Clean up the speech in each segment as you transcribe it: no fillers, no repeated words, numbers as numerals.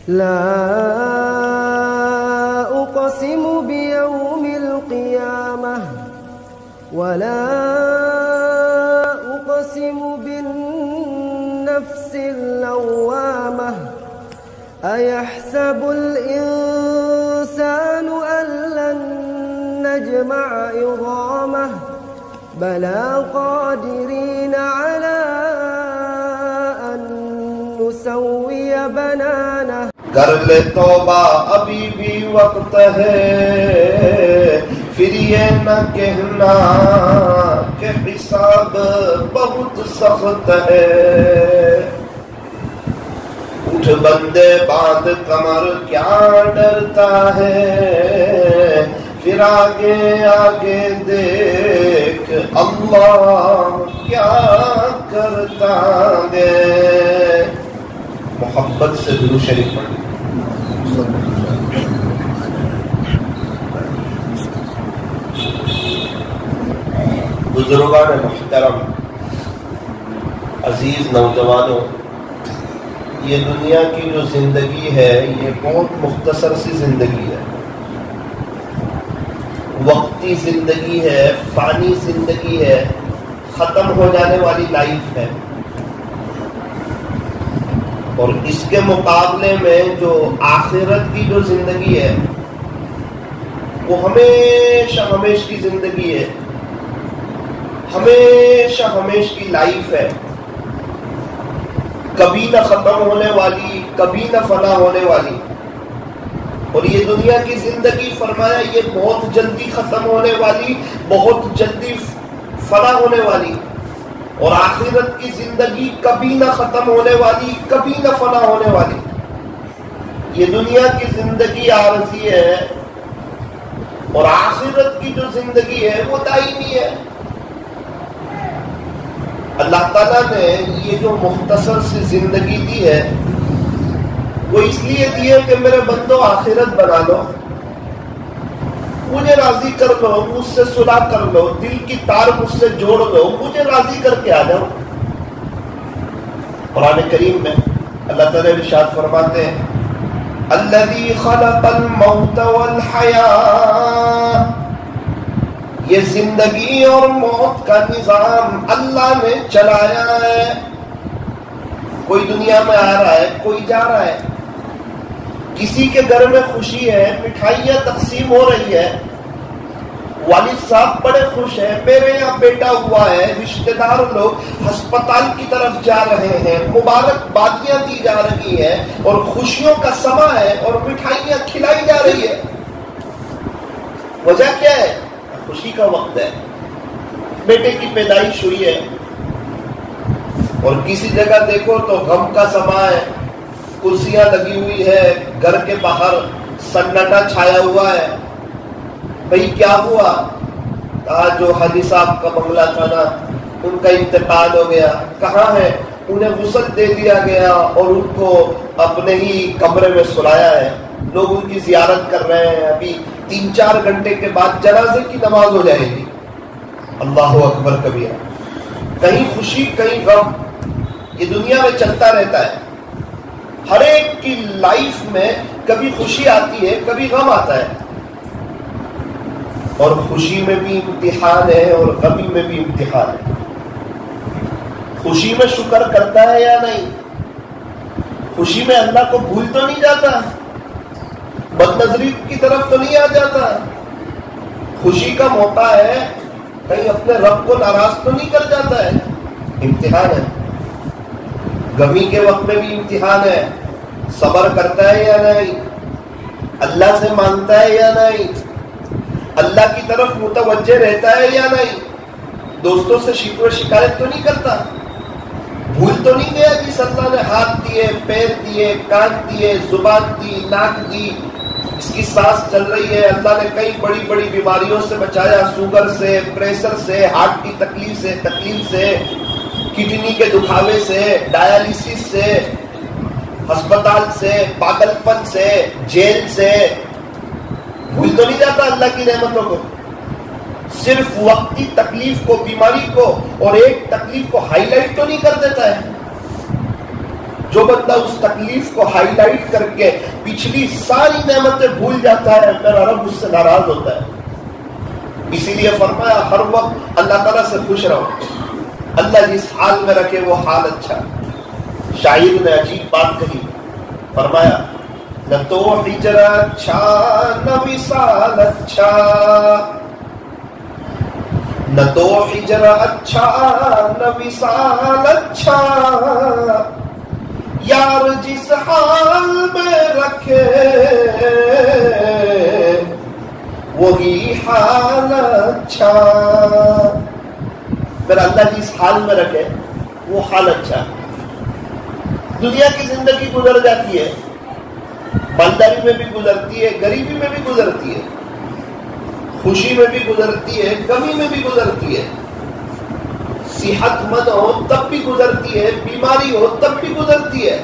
لا أقسم بيوم القيامة ولا أقسم بالنفس اللوامة أيحسب الإنسان أن لن نجمع عظامه بلى قادرين على أن نسوي بنانه کر لے توبہ ابھی بھی وقت ہے پھر یہ نہ کہنا کہ حساب بہت سخت ہے اٹھ بندے باندھ کمر کیا ڈرتا ہے پھر آگے آگے دیکھ اللہ کیا کرتا ہے محبت سے درود شریف پڑھیں بزرگان محترم عزیز نوجوانوں یہ دنیا کی جو زندگی ہے یہ بہت مختصر سی زندگی ہے وقتی زندگی ہے فانی زندگی ہے ختم ہو جانے والی لائف ہے اور اس کے مقابلے میں جو آخرت کی جو زندگی ہے وہ ہمیشہ ہمیش کی زندگی ہے ہمیشہ ہمیش کی لائف ہے کبھی نہ ختم ہونے والی کبھی نہ فنا ہونے والی اور یہ دنیا کی زندگی فرمایا یہ بہت جلدی ختم ہونے والی بہت جلدی فنا ہونے والی اور آخرت کی زندگی کبھی نہ ختم ہونے والی کبھی نہ فنا ہونے والی یہ دنیا کی زندگی عارضی ہے اور آخرت کی جو زندگی ہے وہ دائمی ہے اللہ تعالیٰ نے یہ جو مختصر سی زندگی دی ہے وہ اس لیے دی ہے کہ میرے بندو آخرت بنا لو مجھے راضی کر لو مجھ سے صلح کر لو دل کی تار مجھ سے جوڑ لو مجھے راضی کر کے آ جاؤ قرآن کریم میں اللہ تعالیٰ ارشاد فرماتے ہیں الذی خلق الموت والحیاة یہ زندگی اور موت کا نظام اللہ نے چلایا ہے کوئی دنیا میں آ رہا ہے کوئی جا رہا ہے کسی کے گھر میں خوشی ہے مٹھائیاں تقسیم ہو رہی ہے والد صاحب بڑے خوش ہیں میرے یہاں بیٹا ہوا ہے رشتہ دار لوگ ہسپتال کی طرف جا رہے ہیں مبارک بادیاں دی جا رہی ہیں اور خوشیوں کا سما ہے اور مٹھائیاں کھلائی جا رہی ہے وجہ کیا ہے خوشی کا وقت ہے بیٹے کی پیدائش ہوئی ہے اور کسی جگہ دیکھو تو غم کا سما ہے کرسیاں لگی ہوئی ہے گھر کے باہر سناٹا چھایا ہوا ہے بھئی کیا ہوا کہا جو حاجی صاحب کا بنگلہ تھا نا ان کا انتقال ہو گیا کہاں ہے انہیں غسل دے دیا گیا اور ان کو اپنے ہی کمرے میں سلایا ہے لوگ ان کی زیارت کر رہے ہیں ابھی 3-4 گھنٹے کے بعد جنازے کی نماز ہو جائے گی اللہ اکبر کبیرہ کہیں خوشی کہیں غم یہ دنیا میں چلتا رہتا ہے ہر ایک کی لائف میں کبھی خوشی آتی ہے کبھی غم آتا ہے اور خوشی میں بھی امتحان ہے اور غمی میں بھی امتحان ہے خوشی میں شکر کرتا ہے یا نہیں خوشی میں اللہ کو بھول تو نہیں جاتا بدنظری کی طرف تو نہیں آ جاتا خوشی کا موقع ہے کہیں اپنے رب کو ناراض تو نہیں کر جاتا ہے امتحان ہے غمی کے وقت میں بھی امتحان ہے صبر کرتا ہے یا نہیں اللہ سے مانگتا ہے یا نہیں اللہ کی طرف متوجہ رہتا ہے یا نہیں دوستوں سے شکوہ شکایت تو نہیں کرتا بھول تو نہیں گیا جس اللہ نے ہاتھ دیے پیر دیے کان دیے زبان دی ناک دی اس کی سانس چل رہی ہے اللہ نے کئی بڑی بڑی بیماریوں سے بچایا شوگر سے پریشر سے ہارٹ کی تکلیف سے کڈنی کے دکھاوے سے ڈائلیسس سے ہسپتال سے پاگل پن سے جیل سے بھول تو نہیں جاتا اللہ کی نعمتوں کو صرف وقتی تکلیف کو بیماری کو اور ایک تکلیف کو ہائی لائٹ تو نہیں کر دیتا ہے جو بندہ اس تکلیف کو ہائی لائٹ کر کے پچھلی ساری نعمتیں بھول جاتا ہے میرا رب اس سے ناراض ہوتا ہے. اسی لیے فرمایا ہر وقت اللہ تعالیٰ سے خوش رہو. اللہ جس حال میں رکھے وہ حال اچھا. شاعر نے عجیب بات کہی, فرمایا نہ تو ہجر اچھا نہ وصال اچھا, نہ تو ہجر اچھا نہ وصال اچھا, یار جس حال میں رکھے وہی حال اچھا. پھر اللہ جس حال میں رکھے وہ حال اچھا. دنیا کی زندگی گزر جاتی ہے, مالداری میں بھی گزرتی ہے, غریبی میں بھی گزرتی ہے, خوشی میں بھی گزرتی ہے, کمی میں بھی گزرتی ہے, صحت مند ہو تب بھی گزرتی ہے, بیماری ہو تب بھی گزرتی ہے,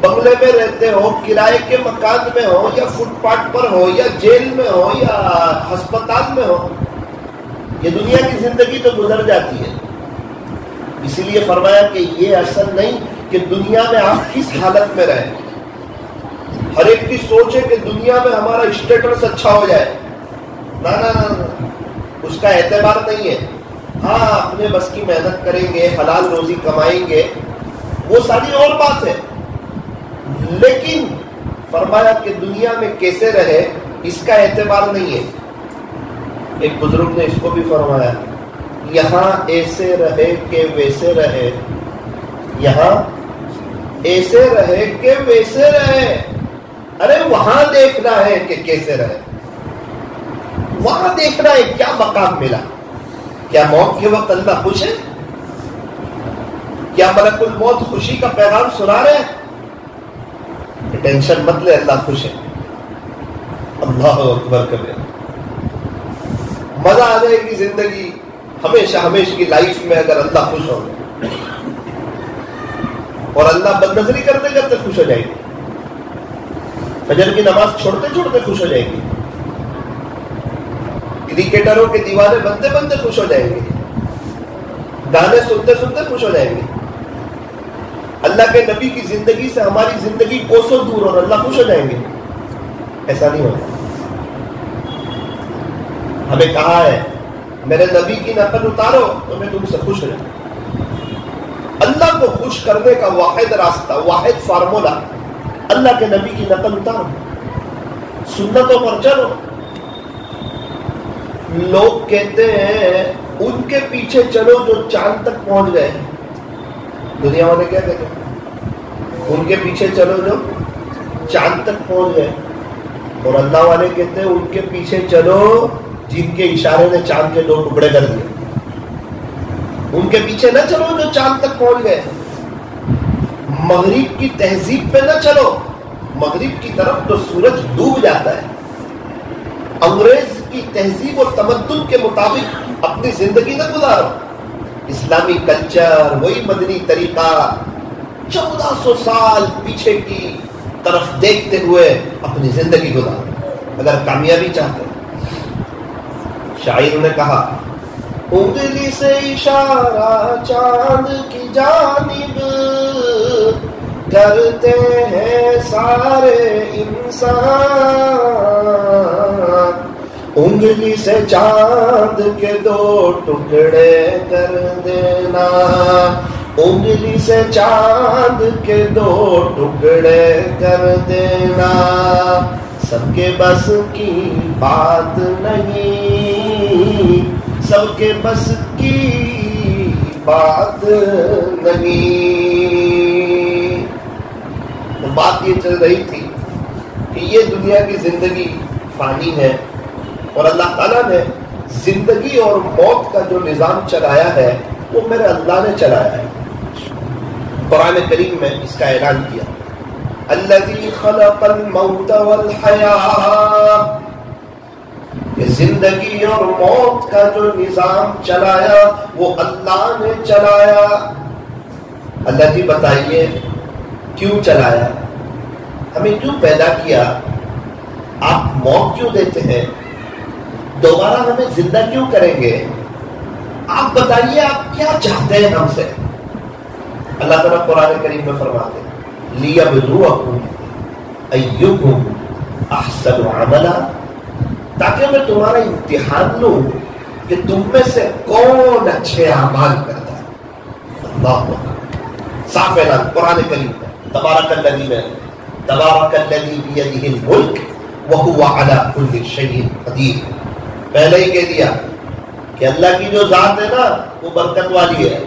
بنگلے میں رہتے ہو, کرائے کے مکان میں ہو, یا فٹ پاتھ پر ہو, یا جیل میں ہو, یا ہسپتال میں ہو, یہ دنیا کی زندگی تو گزر جاتی ہے. اسی لیے فرمایا کہ یہ اصل نہیں کہ دنیا میں آپ کس حالت میں رہیں. ہر ایک کی سوچ ہے کہ دنیا میں ہمارا اسٹیٹس اچھا ہو جائے. نہ اس کا اعتبار نہیں ہے. ہاں اپنے بس کی محنت کریں گے, حلال روزی کمائیں گے, وہ ساری اور بات ہے, لیکن فرمایا کہ دنیا میں کیسے رہے اس کا اعتبار نہیں ہے. ایک بزرگ نے اس کو بھی فرمایا, یہاں ایسے رہے کہ ویسے رہے, یہاں ایسے رہے کہ ویسے رہے. ارے وہاں دیکھنا ہے کہ کیسے رہے, وہاں دیکھنا ہے کیا مقام ملا. کیا موت کے وقت اللہ خوش ہے؟ کیا ملک الموت خوشی کا پیغام سنا رہے ہیں؟ ٹینشن مت لے, اللہ خوش ہے. اللہ اکبر کبیر. مزہ آ جائے گی زندگی ہمیشہ ہمیشہ کی لائف میں اگر اللہ خوش ہو گئے, اور اللہ بد نظری کرتے کرتے خوش ہو جائے گی, فجر کی نماز چھوڑتے چھوڑتے خوش ہو جائے گی, کرکٹروں کے دیوانے بنتے بنتے خوش ہو جائیں گے, گانے سنتے سنتے خوش ہو جائیں گے. اللہ کے نبی کی زندگی سے ہماری زندگی کوسوں دور اور اللہ خوش ہو جائیں گے؟ ایسا نہیں ہوتا. ہمیں کہا ہے میرے نبی کی نقل اتارو تو میں تم سے خوش ہو جاؤں. اللہ کو خوش کرنے کا واحد راستہ, واحد فارمولا, اللہ کے نبی کی نقل اتارو, سنتوں پر چلو. لوگ کہتے ہیں ان کے پیچھے چلو جو چاند تک پہنچ گئے. دنیا والے کیا کہتے ہیں؟ ان کے پیچھے چلو جو چاند تک پہنچ گئے. اور اللہ والے کہتے ہیں ان کے پیچھے چلو جن کے اشارے نے چاند کے 2 ٹکڑے کر دیے. ان کے پیچھے نہ چلو جو چاند تک پہنچ گئے. مغرب کی تہذیب پہ نہ چلو, مغرب کی طرف تو سورج ڈوب جاتا ہے. انگریز کی تہذیب اور تمدن کے مطابق اپنی زندگی نہ گزارو. اسلامی کلچر, وہی مدنی طریقہ, 1400 سال پیچھے کی طرف دیکھتے ہوئے اپنی زندگی گزارو اگر کامیابی چاہتے ہیں. شاعر نے کہا انگلی سے اشارہ چاند کی جانب کرتے ہیں سارے انسان, انگلی سے چاند کے 2 ٹکڑے کر دینا, انگلی سے چاند کے 2 ٹکڑے کر دینا. سب کے بس کی بات نہیں, سب کے بس کی بات نہیں. بات یہ چل رہی تھی کہ یہ دنیا کی زندگی فانی ہے, اور اللہ تعالیٰ نے زندگی اور موت کا جو نظام چلایا ہے وہ میرے اللہ نے چلایا ہے. قرآن کریم میں اس کا اعلان کیا, الذی خلق الموت والحیاۃ, کہ زندگی اور موت کا جو نظام چلایا وہ اللہ نے چلایا. اللہ جی بتائیے کیوں چلایا, ہمیں کیوں پیدا کیا, آپ موت کیوں دیتے ہیں, دوبارہ ہمیں زندہ کیوں کریں گے, آپ بتائیے آپ کیا چاہتے ہیں ہم سے. اللہ تعالیٰ قرآن کریم میں فرماتے ہیں لِيَبْلُوَكُمْ أَيُّكُمْ أَحْسَنُ عَمَلًا، تاکہ میں تمہارا امتحان لوں کہ تم میں سے کون اچھے اعمال کرتا ہے۔ اللہ صاف اعلان قرآن کریم میں، تبارک الذی بیدہ الملک وہو علی کل شیء قدیر۔ پہلے ہی کہہ دیا کہ اللہ کی جو ذات ہے نا وہ برکت والی ہے،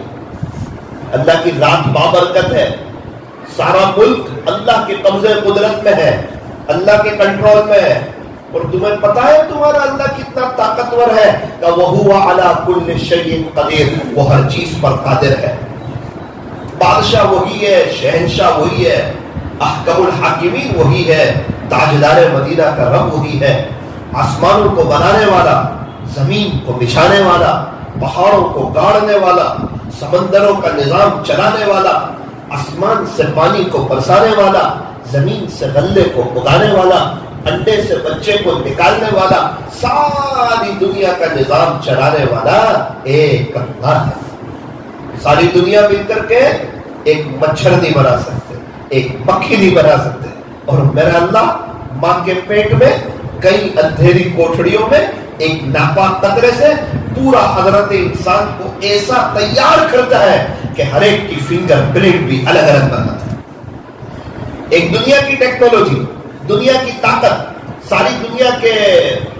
اللہ کی ذات بابرکت ہے، سارا ملک اللہ کے قبضے قدرت میں ہے، اللہ کے کنٹرول میں ہے، اور تمہیں پتا ہے تمہارا اللہ کتنا طاقتور ہے کہ وَهُوَ عَلَى كُلِّ شَيْءٍ قَدِيرٌ، وہ ہر چیز پر قادر ہے۔ بادشاہ وہی ہے، شہنشاہ وہی ہے، احکم الحاکمین وہی ہے، تاجدار مدینہ کا رب وہی ہے، آسمانوں کو بنانے والا، زمین کو بچھانے والا، پہاڑوں کو گاڑنے والا، سمندروں کا نظام چلانے والا، آسمان سے پانی کو برسانے والا، زمین سے غلے کو اگانے والا، انڈے سے بچے کو نکالنے والا، ساری دنیا کا نظام چلانے والا ایک اللہ ہے۔ ساری دنیا مل کر کے ایک مچھر نہیں بنا سکتے، ایک مکھی نہیں بنا سکتے، اور میرا اللہ ماں کے پیٹ میں کئی اندھیری کوٹھڑیوں میں ایک ناپاک قطرے سے پورا حضرت انسان کو ایسا تیار کرتا ہے کہ ہر ایک کی فنگر پرنٹ بھی الگ الگ بناتا ہے۔ ایک دنیا کی ٹیکنالوجی، دنیا کی طاقت، ساری دنیا کے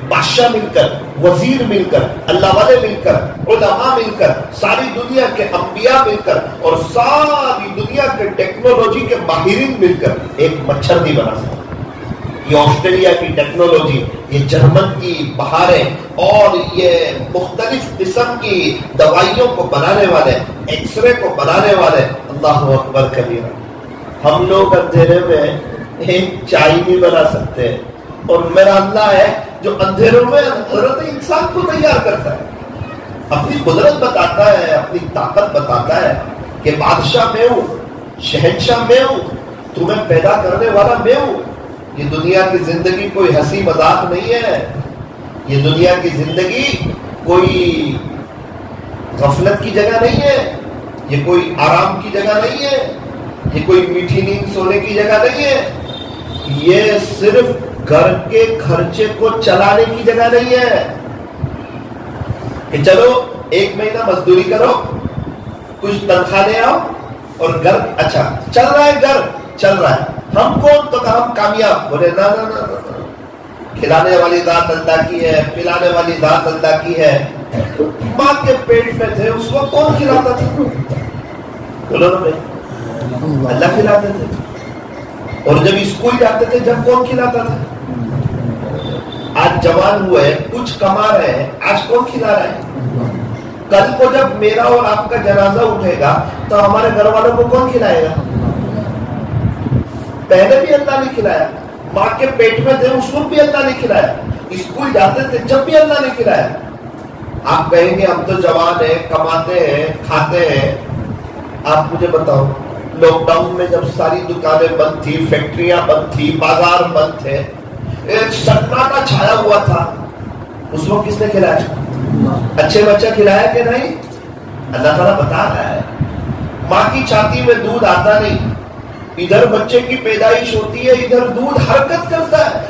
بادشاہ مل کر، وزیر مل کر، اللہ والے مل کر، علماء مل کر، ساری دنیا کے انبیاء مل کر، اور ساری دنیا کے ٹیکنالوجی کے ماہرین مل کر ایک مچھر نہیں بنا سکتے۔ یہ آسٹریلیا کی ٹیکنالوجی، یہ جرمن کی بہاریں، اور یہ مختلف قسم کی دوائیوں کو بنانے والے، ایکس رے کو بنانے والے، اللہ اکبر کبیرہ۔ ہم لوگ اندھیرے میں ایک چائے نہیں بنا سکتے، اور میرا اللہ ہے جو اندھیروں میں حضرت انسان کو تیار کرتا ہے، اپنی قدرت بتاتا ہے، اپنی طاقت بتاتا ہے کہ بادشاہ میں ہوں، شہنشاہ میں ہوں، تمہیں پیدا کرنے والا میں ہوں۔ یہ دنیا کی زندگی کوئی ہنسی مذاق نہیں ہے، یہ دنیا کی زندگی کوئی غفلت کی جگہ نہیں ہے، یہ کوئی آرام کی جگہ نہیں ہے، یہ کوئی میٹھی نیند سونے کی جگہ نہیں ہے، یہ صرف گھر کے خرچے کو چلانے کی جگہ نہیں ہے کہ چلو ایک مہینہ مزدوری کرو، کچھ تنخواہ لے آؤ، اور گھر اچھا چل رہا ہے، گھر چل رہا ہے، ہم کون تو ہم کامیاب، بولے نا نا نا نا، کھلانے والی ذات اللہ کی ہے، پلانے والی ذات اللہ کی ہے۔ ماں کے پیٹ میں تھے اس وقت کون کھلاتا تھا؟ بولو نا بھائی، اللہ کھلاتے تھے۔ اور جب اسکول جاتے تھے جب کون کھلاتا تھا؟ آج جوان ہوئے، کچھ کما رہے ہیں، آج کون کھلا رہا ہے؟ کل کو جب میرا اور آپ کا جنازہ اٹھے گا تو ہمارے گھر والوں کو کون کھلائے گا؟ پہلے بھی اللہ نے کھلایا، ماں کے پیٹ میں تھے اس وقت بھی اللہ نے کھلایا، اسکول جاتے تھے جب بھی اللہ نے کھلایا۔ آپ کہیں گے ہم تو جوان ہیں، کماتے ہیں، کھاتے ہیں۔ آپ مجھے بتاؤ، لاک ڈاؤن میں جب ساری دکانیں بند تھی، فیکٹریاں بند تھی، بازار بند تھے، ایک سناٹا چھایا ہوا تھا، اس وقت کس نے کھلایا؟ اچھے بچہ کھلایا کہ نہیں؟ اللہ تعالیٰ بتا رہا ہے ماں کی چھاتی میں دودھ آتا نہیں، ادھر بچے کی پیدائش ہوتی ہے، ادھر دودھ حرکت کرتا ہے۔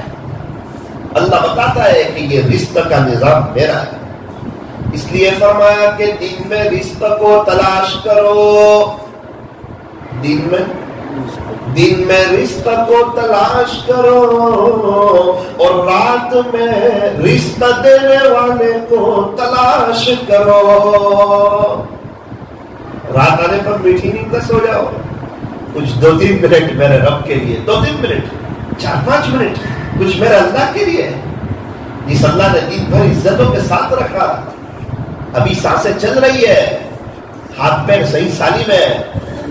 اللہ بتاتا ہے کہ یہ رزق کا نظام میرا ہے، اس لیے فرمایا کہ دن میں رزق کو تلاش کرو، دن میں رزق کو تلاش کرو، اور رات میں رزق دینے والے کو تلاش کرو۔ رات آنے پر میٹھی نیند سے سو جاؤ، کچھ 2-3 منٹ میرے رب کے لیے، 2-3 منٹ، 4-5 منٹ کچھ میرے اللہ کے لیے، جس اللہ نے دن بھر عزتوں کے ساتھ رکھا، ابھی سانسیں چل رہی ہے، ہاتھ پیر صحیح سالم ہے،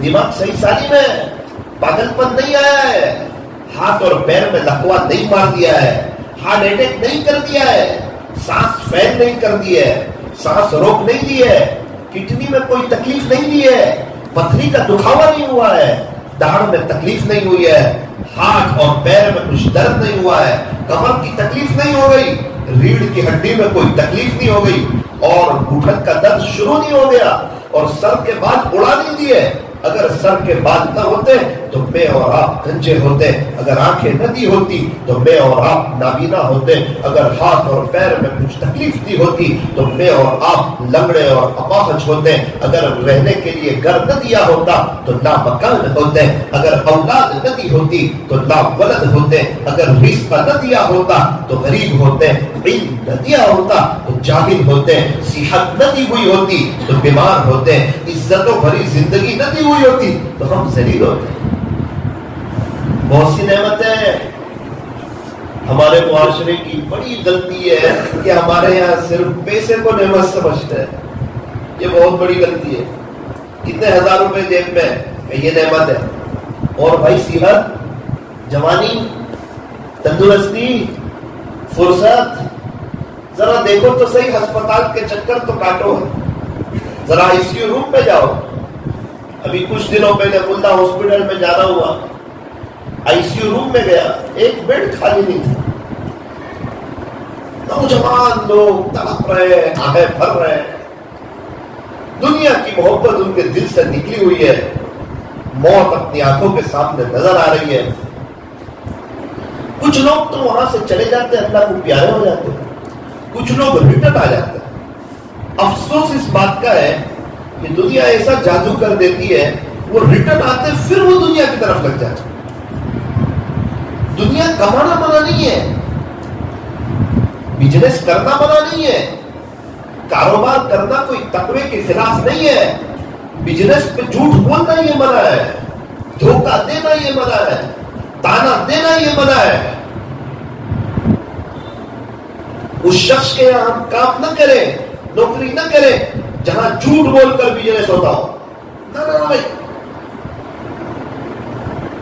دماغ صحیح سالم ہے، پاگل پن نہیں آیا ہے، ہاتھ اور پیر میں لکوا نہیں مار دیا ہے، ہارٹ اٹیک نہیں کر دیا ہے، سانس فیل نہیں کر دی ہے، سانس روک نہیں دی ہے، کڈنی میں کوئی تکلیف نہیں دی ہے، پتھری کا دکھاوا نہیں ہوا ہے، داڑھ میں تکلیف نہیں ہوئی ہے، ہاتھ اور پیر میں کچھ درد نہیں ہوا ہے، کمر کی تکلیف نہیں ہو گئی، ریڑھ کی ہڈی میں کوئی تکلیف نہیں ہو گئی، اور گھٹن کا درد شروع نہیں ہو گیا، اور سر کے بعد اڑا نہیں دیے، اگر سر کے بال نہ ہوتے تو میں اور آپ گنجے ہوتے، اگر آنکھیں نہ دی ہوتی تو میں اور آپ نابینا ہوتے، اگر ہاتھ اور پیر میں کچھ تکلیف دی ہوتی تو میں اور آپ لنگڑے اور اپاہج ہوتے، اگر رہنے کے لیے گھر نہ دیا ہوتا تو لا مکان ہوتے، اگر اولاد نہ دی ہوتی تو لا ولد ہوتے، اگر رزق نہ دیا ہوتا تو غریب ہوتے، علم نہ دیا ہوتا تو جاہل ہوتے، صحت نہ دی ہوئی ہوتی تو بیمار ہوتے، عزتوں بھری زندگی نہ دی ہوئی ہوتی تو ہم ذلیل ہوتے۔ بہت سی نعمتیں ہمارے معاشرے کی بڑی غلطی ہے کہ ہمارے یہاں صرف پیسے کو نعمت سمجھتے ہیں، یہ بہت بڑی غلطی ہے۔ کتنے ہزار روپے جیب میں یہ نعمت ہے، اور بھائی صحت، جوانی، تندرستی، فرصت، ذرا دیکھو تو صحیح، ہسپتال کے چکر تو کاٹو، ذرا ICU روم پہ جاؤ۔ ابھی کچھ دنوں پہلے ملا ہاسپٹل میں جانا ہوا، ICU روم میں گیا، ایک بیڈ خالی نہیں تھا، نوجوان لوگ تڑپ رہے، آہیں بھر رہے، دنیا کی محبت ان کے دل سے نکلی ہوئی ہے، موت اپنی آنکھوں کے سامنے نظر آ رہی ہے۔ کچھ لوگ تو وہاں سے چلے جاتے ہیں، اللہ کو پیارے ہو جاتے ہیں، کچھ لوگ ریٹرن آ جاتے ہیں۔ افسوس اس بات کا ہے کہ دنیا ایسا جادو کر دیتی ہے، وہ ریٹرن آتے پھر وہ دنیا کی طرف لگ جاتے۔ دنیا کمانا منع نہیں ہے، بزنس کرنا منع نہیں ہے، کاروبار کرنا کوئی تقوی کے خلاف نہیں ہے، بزنس پہ جھوٹ بولنا یہ منع ہے، دھوکہ دینا یہ منع ہے، تانا دینا یہ منع ہے۔ اس شخص کے یہاں ہم کام نہ کریں، نوکری نہ کریں جہاں جھوٹ بول کر بزنس ہوتا ہو، نہ بھائی۔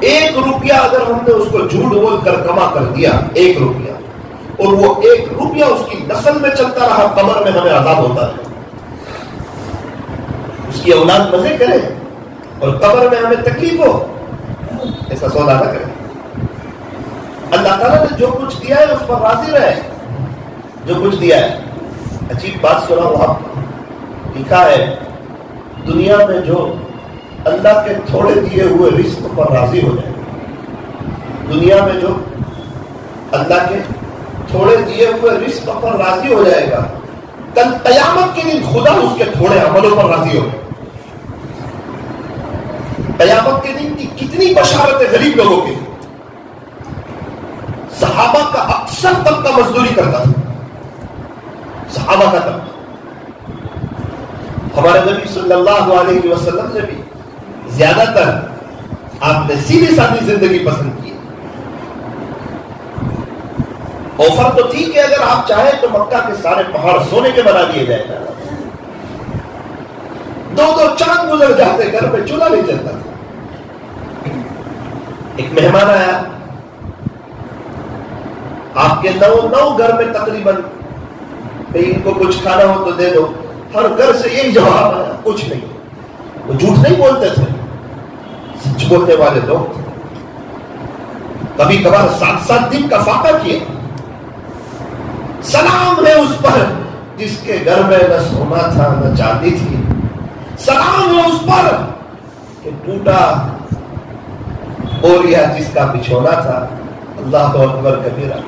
1 روپیہ اگر ہم نے اس کو جھوٹ بول کر کما کر دیا، 1 روپیہ، اور وہ 1 روپیہ اس کی نسل میں چلتا رہا، قبر میں ہمیں عذاب ہوتا ہے۔ اس کی اولاد مزے کرے اور قبر میں ہمیں تکلیف ہو، ایسا سودا نہ کرے۔ اللہ تعالیٰ نے جو کچھ دیا ہے اس پر راضی رہے، جو کچھ دیا ہے۔ عجیب بات سنا ہوں آپ کو، لکھا ہے دنیا میں جو اللہ کے تھوڑے دیے ہوئے رزق پر راضی ہو جائے، دنیا میں جو اللہ کے تھوڑے دیے ہوئے رزق پر راضی ہو جائے گا، کل قیامت کے دن خدا اس کے تھوڑے عملوں پر راضی ہوگا۔ قیامت کے دن کی کتنی بشارت ہے غریب لوگوں کی۔ صحابہ کا اکثر طبقہ مزدوری کرتا تھا، صحابہ کا طبقہ۔ ہمارے نبی صلی اللہ علیہ وسلم نے بھی زیادہ تر آپ نے سیدھی سادھی زندگی پسند کی۔ آفر تو ٹھیک ہے، اگر آپ چاہیں تو مکہ کے سارے پہاڑ سونے کے بنا دیے جائے گا، 2 چاند گزر جاتے، گھر پہ چولہا نہیں جلتا تھا۔ ایک مہمان آیا، آپ کے 9 گھر میں تقریباً ان کو کچھ کھانا ہو تو دے دو، ہر گھر سے یہی جواب آیا، کچھ نہیں۔ وہ جھوٹ نہیں بولتے تھے، سچ بولنے والے لوگ تھے۔ کبھی کبھار 7 دن کا فاقہ کیا۔ سلام ہے اس پر جس کے گھر میں نہ سونا تھا نہ چاندی تھی، سلام ہے اس پر کہ ٹوٹا بوریا جس کا بچھونا تھا۔ اللہ اکبر کبیرہ۔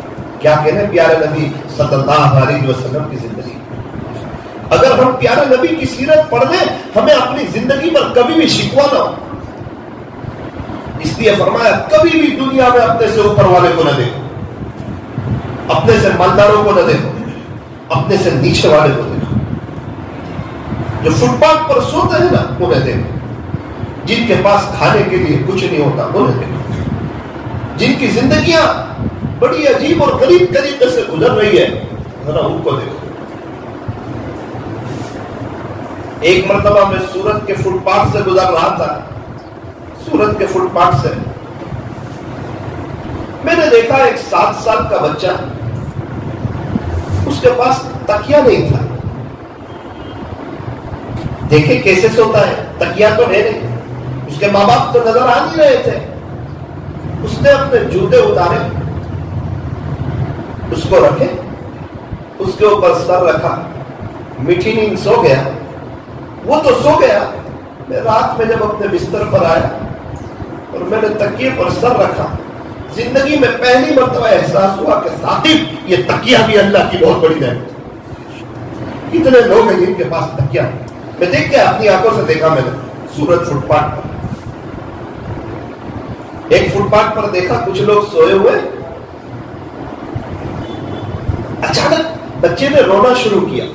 کیا کہنے پیارے نبی صلی اللہ علیہ وسلم کی زندگی۔ اگر ہم پیارے نبی کی سیرت پڑھ لیں، ہمیں اپنی زندگی پر کبھی بھی شکوہ نہ ہو۔ اس لیے فرمایا کبھی بھی دنیا میں اپنے سے اوپر والے کو نہ دیکھو، اپنے سے مالداروں کو نہ دیکھو، اپنے سے نیچے والے کو دیکھو۔ جو فٹ پاتھ پر سوتے ہیں نا انہیں دیکھو، جن کے پاس کھانے کے لیے کچھ نہیں ہوتا انہیں دیکھو، جن کی زندگیاں بڑی عجیب اور غریب طریقے سے گزر رہی ہے ذرا ان کو دیکھو۔ ایک مرتبہ میں سورت کے فٹ پاتھ سے گزر رہا تھا، سورت کے فٹ پاتھ سے میں نے دیکھا ایک 7 سال کا بچہ، اس کے پاس تکیا نہیں تھا۔ دیکھے کیسے سوتا ہے، تکیا تو ہے نہیں، اس کے ماں باپ تو نظر آ نہیں رہے تھے۔ اس نے اپنے جوتے اتارے، اس کو رکھے، اس کے اوپر سر رکھا، میٹھی نیند سو گیا۔ وہ تو سو گیا میں رات میں جب اپنے بستر پر آیا اور میں نے تکیے پر سر رکھا، زندگی میں پہلی مرتبہ احساس ہوا کہ ثاقب یہ تکیہ بھی اللہ کی بہت بڑی نعمت ہے۔ کتنے لوگ ہیں جن کے پاس تکیہ؟ میں دیکھ کے اپنی آنکھوں سے دیکھا، میں نے سورج فٹ پاتھ پر، ایک فٹ پاتھ پر دیکھا کچھ لوگ سوئے ہوئے، اچانک بچے نے رونا شروع کیا۔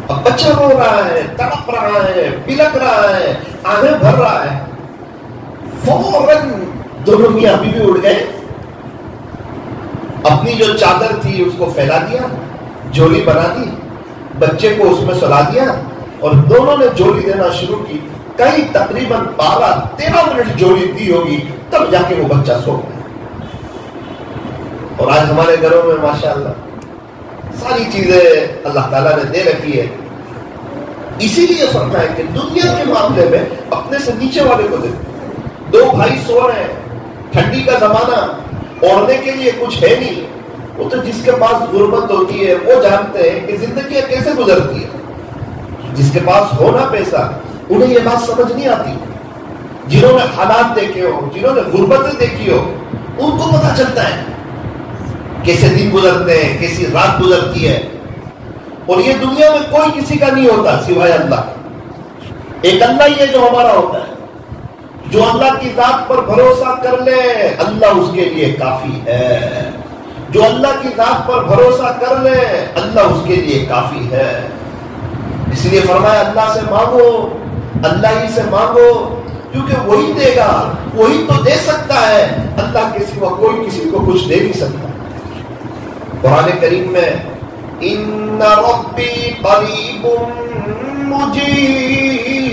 اب بچہ رو رہا ہے، تڑپ رہا ہے، بلک رہا ہے، آنکھیں بھر رہا ہے، فوراً دونوں میاں بیوی اڑ گئے، اپنی جو چادر تھی اس کو پھیلا دیا، جھولی بنا دی، بچے کو اس میں سلا دیا اور دونوں نے جھولی دینا شروع کی۔ کئی تقریباً 12-13 منٹ جھولی دی ہوگی، تب جا کے وہ بچہ سو گیا۔ اور آج ہمارے گھروں میں ماشاءاللہ ساری چیزیں اللہ تعالیٰ نے دے رکھی ہے۔ اسی لیے فرمایا کہ دنیا کے معاملے میں اپنے سے نیچے والے کو دیکھو۔ دو بھائی سو رہے ہیں، ٹھنڈی کا زمانہ، اوڑھنے کے لیے کچھ ہے نہیں، وہ تو جس کے پاس غربت ہوتی ہے وہ جانتے ہیں کہ زندگی کیسے گزرتی ہے۔ جس کے پاس ہونا پیسہ، انہیں یہ بات سمجھ نہیں آتی۔ جنہوں نے حالات دیکھے ہو، جنہوں نے غربتیں دیکھی ہو، ان کو پتہ چلتا ہے کیسے دن گزرتے ہیں، کیسی رات گزرتی ہے۔ اور یہ دنیا میں کوئی کسی کا نہیں ہوتا سوائے اللہ۔ ایک اللہ ہی ہے جو ہمارا ہوتا ہے۔ جو اللہ کی ذات پر بھروسہ کر لے اللہ اس کے لیے کافی ہے۔ جو اللہ کی ذات پر بھروسہ کر لے اللہ اس کے لیے کافی ہے۔ اس لیے فرمایا اللہ سے مانگو، اللہ ہی سے مانگو، کیونکہ وہی دے گا، وہی تو دے سکتا ہے، اللہ کے سوا کوئی کسی کو کچھ دے نہیں سکتا۔ قرآن کریم میں ان ربی قریب مجیب،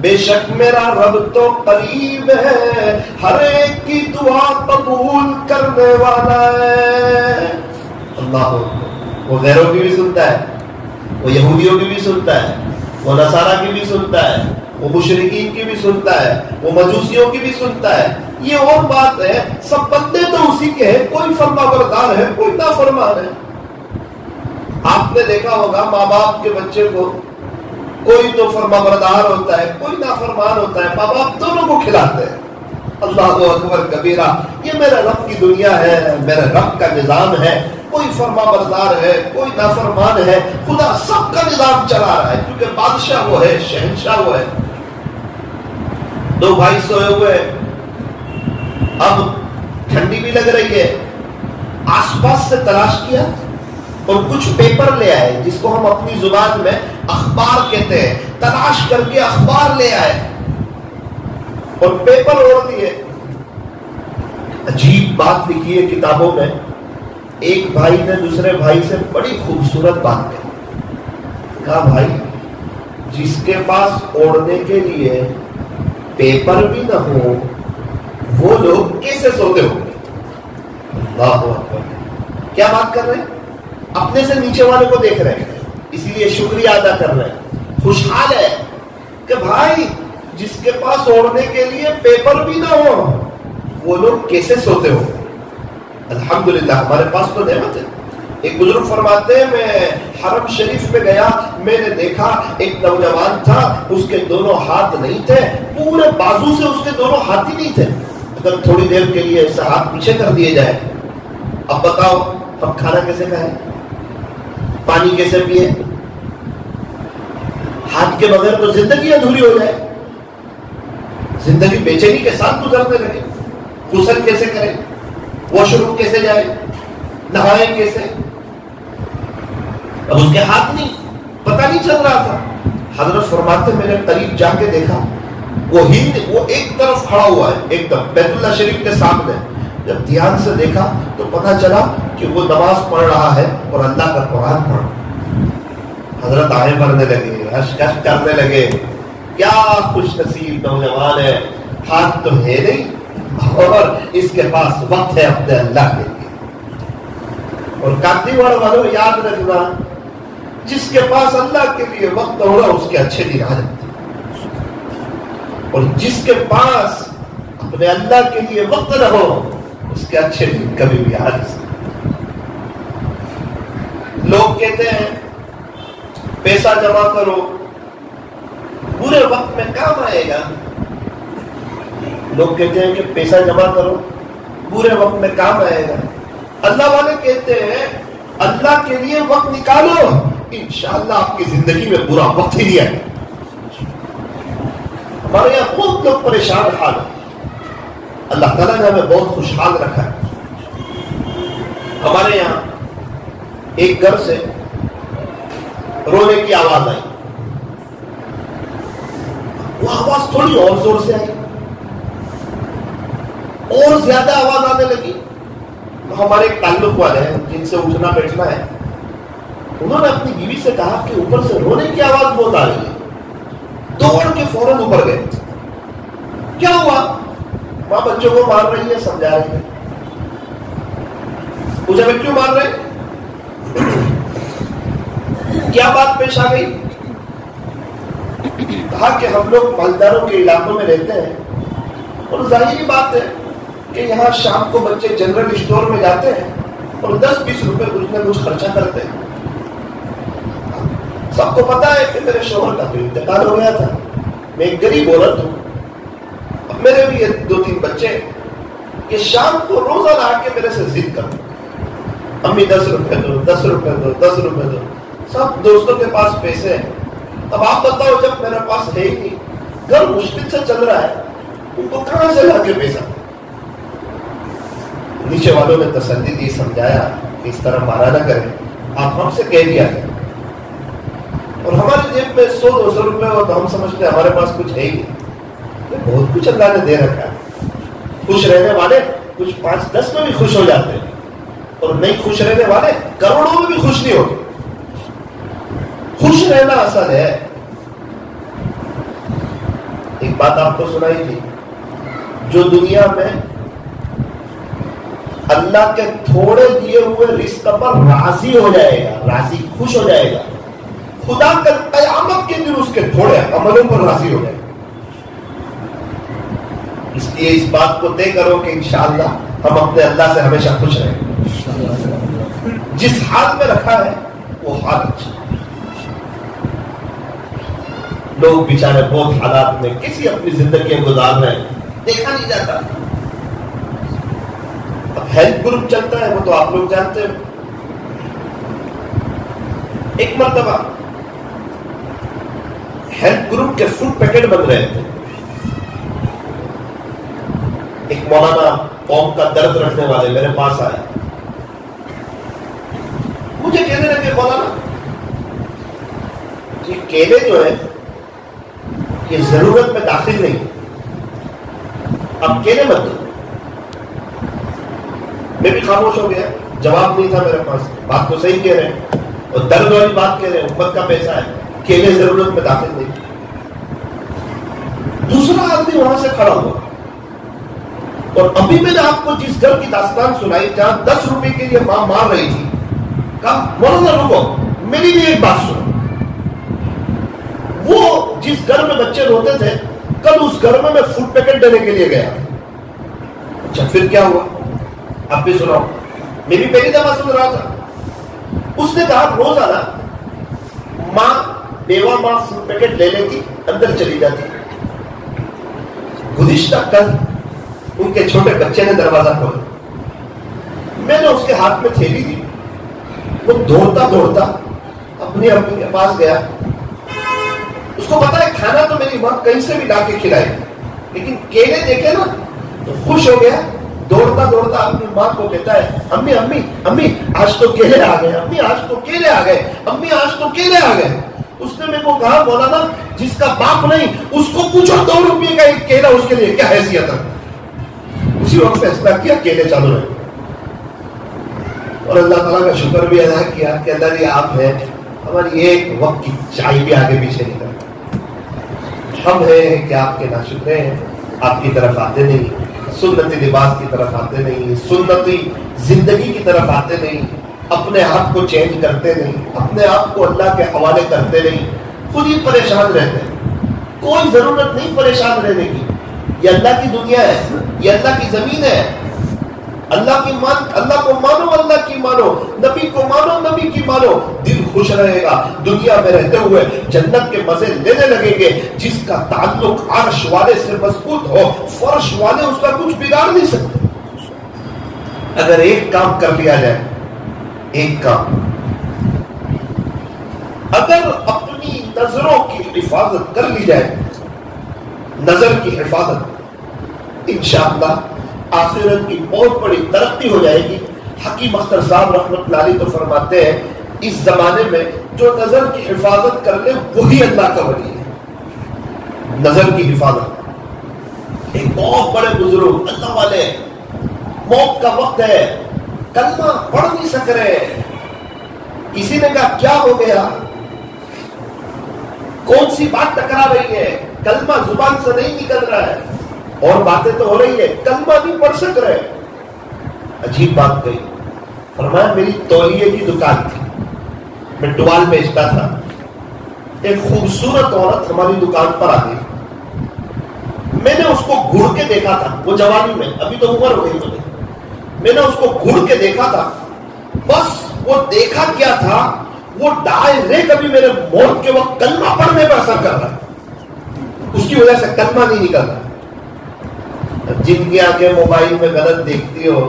بے شک میرا رب تو قریب ہے، ہر ایک کی دعا قبول کرنے والا ہے۔ اللہ، وہ غیروں کی بھی سنتا ہے، وہ یہودیوں کی بھی سنتا ہے، وہ نصارہ کی بھی سنتا ہے، وہ مشرکین کی بھی سنتا ہے، وہ مجوسیوں کی بھی سنتا ہے۔ یہ اور بات ہے، سب بندے تو اسی کے ہیں، کوئی فرما بردار ہے، کوئی نافرمان ہے۔ آپ نے دیکھا ہوگا ماں باپ کے بچے کو، کوئی تو فرما بردار ہوتا ہے، کوئی نافرمان ہوتا ہے، ماں باپ دونوں کو کھلاتے ہیں۔ اللہ اکبر کبیرہ، یہ میرے رب کی دنیا ہے، میرے رب کا نظام ہے، کوئی فرما بردار ہے، کوئی نافرمان ہے، خدا سب کا نظام چلا رہا ہے، کیونکہ بادشاہ وہ ہے، شہنشاہ وہ ہے۔ دو بھائی سوئے ہوئے، اب ٹھنڈی بھی لگ رہی ہے، آس پاس سے تلاش کیا اور کچھ پیپر لے آئے، جس کو ہم اپنی زبان میں اخبار کہتے ہیں، تلاش کر کے اخبار لے آئے اور پیپر اوڑھ دیے۔ عجیب بات لکھی ہے کتابوں میں، ایک بھائی نے دوسرے بھائی سے بڑی خوبصورت بات کہی، کہا بھائی جس کے پاس اوڑھنے کے لیے پیپر بھی نہ ہو وہ لوگ کیسے سوتے ہوں گے؟ اللہ اکبر، کیا بات کر رہے ہیں؟ اپنے سے نیچے والے کو دیکھ رہے ہیں، اسی لیے شکریہ ادا کر رہے ہیں، خوشحال ہے کہ بھائی جس کے پاس اوڑھنے کے لیے پیپر بھی نہ ہو وہ لوگ کیسے سوتے ہوں۔ الحمدللہ ہمارے پاس تو نعمت ہے۔ ایک بزرگ فرماتے ہیں میں حرم شریف میں گیا، میں نے دیکھا ایک نوجوان تھا، اس کے دونوں ہاتھ نہیں تھے، پورے بازو سے اس کے دونوں ہاتھ ہی نہیں تھے۔ اگر تھوڑی دیر کے لیے ایسا ہاتھ پیچھے کر دیے جائے، اب بتاؤ ہم کھانا کیسے کھائیں، پانی کیسے پیے؟ ہاتھ کے بغیر تو زندگی ادھوری ہو جائے، زندگی بے چینی کے ساتھ گزرنے لگے۔ غسل کیسے کریں، واش روم کیسے جائے، نہائیں کیسے؟ اب اس کے ہاتھ نہیں، پتہ نہیں چل رہا تھا۔ حضرت فرماتے میں نے قریب جا کے دیکھا، وہ ایک طرف کھڑا ہوا ہے، ایک طرف بیت اللہ شریف کے سامنے۔ جب دھیان سے دیکھا تو پتہ چلا کہ وہ نماز پڑھ رہا ہے اور اللہ کا قرآن پڑھ رہا۔ حضرت آہیں بھرنے لگے، اشک کرنے لگے، کیا خوش نصیب نوجوان ہے، ہاتھ تو ہے نہیں اور اس کے پاس وقت ہے اپنے اللہ کے لیے۔ اور کاتی والوں یاد رکھنا، جس کے پاس اللہ کے لیے وقت ہوگا اس کے اچھے دن آ جاتے ہیں، اور جس کے پاس اپنے اللہ کے لیے وقت نہ ہو اس کے اچھے دن کبھی بھی آ نہیں سکتے۔ لوگ کہتے ہیں پیسہ جمع کرو برے وقت میں کام آئے گا. لوگ کہتے ہیں کہ پیسہ جمع کرو برے وقت میں کام آئے گا. اللہ والے کہتے ہیں اللہ کے لیے وقت نکالو, انشاءاللہ آپ کی زندگی میں برا وقت ہی نہیں آئے. ہمارے یہاں بہت لوگ پریشان حال ہیں. اللہ تعالیٰ نے ہمیں بہت خوشحال رکھا ہے. ہمارے یہاں ایک گھر سے رونے کی آواز آئی. وہ آواز تھوڑی اور زور سے آئی, اور زیادہ آواز آنے لگی. تو ہمارے ایک تعلق والے ہیں جن سے اٹھنا بیٹھنا ہے, انہوں نے اپنی بیوی سے کہا کہ اوپر سے رونے کی آواز بہت آ رہی ہے. دوڑ کے فوراً اوپر گئے. کیا ہوا؟ ماں بچوں کو مار رہی ہے, سمجھا رہی ہے. پوچھا میں کیوں مار رہے, کیا بات پیش آ گئی؟ کہا کہ ہم لوگ مالداروں کے علاقوں میں رہتے ہیں اور ظاہری بات ہے کہ یہاں شام کو بچے جنرل اسٹور میں جاتے ہیں اور 10-20 روپے کچھ نہ کچھ خرچہ کرتے ہیں. سب کو پتا ہے کہ میرے شوہر کا تو انتقال ہو گیا تھا, میں ایک غریب عورت ہوں. اب میرے بھی 2-3 بچے کہ شام کو روزانہ آ کے میرے سے ضد کرتے, امی 10 روپے دو, 10 روپے دو, 10 روپے دو. سب دوستوں کے پاس پیسے ہیں. اب آپ بتاؤ, جب میرے پاس ہے ہی نہیں, گھر مشکل سے چل رہا ہے, ان کو کہاں سے لا کے پیسہ. نیچے والوں نے تسلی دی, سمجھایا کہ اس طرح مارا نہ کریں, آپ ہم سے کہہ دیا ہے. اور ہماری جیب میں 100-200 روپے ہو تو ہم سمجھتے ہیں ہمارے پاس کچھ ہے ہی نہیں. بہت کچھ اللہ نے دے رکھا ہے. خوش رہنے والے کچھ 5-10 میں بھی خوش ہو جاتے ہیں, اور نہیں خوش رہنے والے کروڑوں میں بھی خوش نہیں ہوتے. خوش رہنا اصل ہے. ایک بات آپ کو سنائی تھی, جو دنیا میں اللہ کے تھوڑے دیے ہوئے رزق پر راضی ہو جائے گا, راضی خوش ہو جائے گا, خدا کل قیامت کے دن اس کے تھوڑے عملوں پر راضی ہو جائے گا. اس لیے اس بات کو طے کرو کہ انشاءاللہ ہم اپنے اللہ سے ہمیشہ خوش رہیں. جس حال میں رکھا ہے وہ حال اچھا. لوگ بیچارے بہت حالات میں کسی اپنی زندگیاں گزار رہے ہیں, دیکھا نہیں جاتا. اب ہیلتھ گروپ چلتا ہے, وہ تو آپ لوگ جانتے ہیں. ایک مرتبہ ہیلتھ گروپ کے فوڈ پیکٹ بن رہے تھے. ایک مولانا قوم کا درد رکھنے والے میرے پاس آئے, مجھے کہنے لگے مولانا یہ کیلے جو ہے یہ ضرورت میں داخل نہیں, اب کیلے مت دو. میں بھی خاموش ہو گیا, جواب نہیں تھا میرے پاس. بات تو صحیح کہہ رہے ہیں, اور درد والی بات کہہ رہے ہیں, امت کا پیسہ ہے, کیلے ضرورت میں داخل نہیں. دوسرا آدمی وہاں سے کھڑا ہوا, اور ابھی میں نے آپ کو جس گھر کی داستان سنائی جہاں 10 روپے کے لیے ماں مار رہی تھی, کہا مولانا رکو, میری بھی ایک بات سنو. وہ جس گھر میں بچے روتے تھے, کل اس گھر میں فوڈ پیکٹ دینے کے لیے گیا. اچھا پھر کیا ہوا, آپ بھی سناؤ, میں بھی پہلی دفعہ سن رہا تھا. اس نے کہا روزانہ ماں, بیوہ ماں فوڈ پیکٹ لے لیتی, اندر چلی جاتی. گزشتہ کل ان کے چھوٹے بچے نے دروازہ کھولا, میں نے اس کے ہاتھ میں تھیلی دی. وہ دوڑتا دوڑتا اپنی امی کے پاس گیا. اس کو پتا ہے کھانا تو میری ماں کہیں سے بھی لا کے کھلائے, لیکن کیلے دیکھے نا تو خوش ہو گیا. دوڑتا دوڑتا اپنی ماں کو کہتا ہے امی امی امی آج تو کیلے آ گئے, امی آج تو کیلے آ گئے, امی آج تو کیلے آ گئے. اس نے میرے کو کہا مولانا جس کا باپ نہیں اس کو پوچھو 2 روپے کا ایک کیلا اس کے لیے کیا حیثیت ہے. اسی وقت فیصلہ کیا کیلے چالو رہے, اور اللہ تعالیٰ کا شکر بھی ادا کیا کہ اللہ جی آپ ہیں, ہماری ایک وقت کی چائے بھی آگے پیچھے نہیں کرتے. ہم ہیں کہ آپ کے ناشکرے ہیں, آپ کی طرف آتے نہیں, سنتی لباس کی طرف آتے نہیں, سنتی زندگی کی طرف آتے نہیں, اپنے آپ کو چینج کرتے نہیں, اپنے آپ کو اللہ کے حوالے کرتے نہیں, خود ہی پریشان رہتے ہیں. کوئی ضرورت نہیں پریشان رہنے کی. یہ اللہ کی دنیا ہے, یہ اللہ کی زمین ہے. اللہ کو مانو, اللہ کی مانو, نبی کو مانو, نبی کی مانو, دل خوش رہے گا. دنیا میں رہتے ہوئے جنت کے مزے لینے لگیں گے. جس کا تعلق عرش والے سے مضبوط ہو, فرش والے اس کا کچھ بگاڑ نہیں سکتے. اگر ایک کام کر لیا جائے, ایک کام, اگر اپنی نظروں کی حفاظت کر لی جائے, نظر کی حفاظت, انشاءاللہ آخرت کی بہت بڑی ترقی ہو جائے گی. حکیم اختر صاحب رحمۃ اللہ علیہ تو فرماتے ہیں اس زمانے میں جو نظر کی حفاظت کر لے وہی اللہ کا ولی ہے. نظر کی حفاظت. ایک بہت بڑے بزرگ اللہ والے, موت کا وقت ہے, کلمہ پڑھ نہیں سک رہے. کسی نے کہا کیا ہو گیا, کون سی بات ٹکرا رہی ہے, کلمہ زبان سے نہیں نکل رہا ہے, اور باتیں تو ہو رہی ہے, کلمہ نہیں پڑھ سک رہے. عجیب بات کہی. فرمایا میری تولیے کی دکان تھی, میں ٹوال بیچتا تھا. ایک خوبصورت عورت ہماری دکان پر آ گئی. میں نے اس کو گھڑ کے دیکھا تھا, وہ جوانی میں, ابھی تو عمر ہو گئی مجھے. میں نے اس کو گھڑ کے دیکھا تھا. بس وہ دیکھا کیا تھا, وہ ڈائریکٹ ابھی میرے موت کے وقت کلمہ پڑھنے پر اثر کر رہا ہے. اس کی وجہ سے کلمہ نہیں نکل رہا. جن کی آنکھیں موبائل میں غلط دیکھتی ہو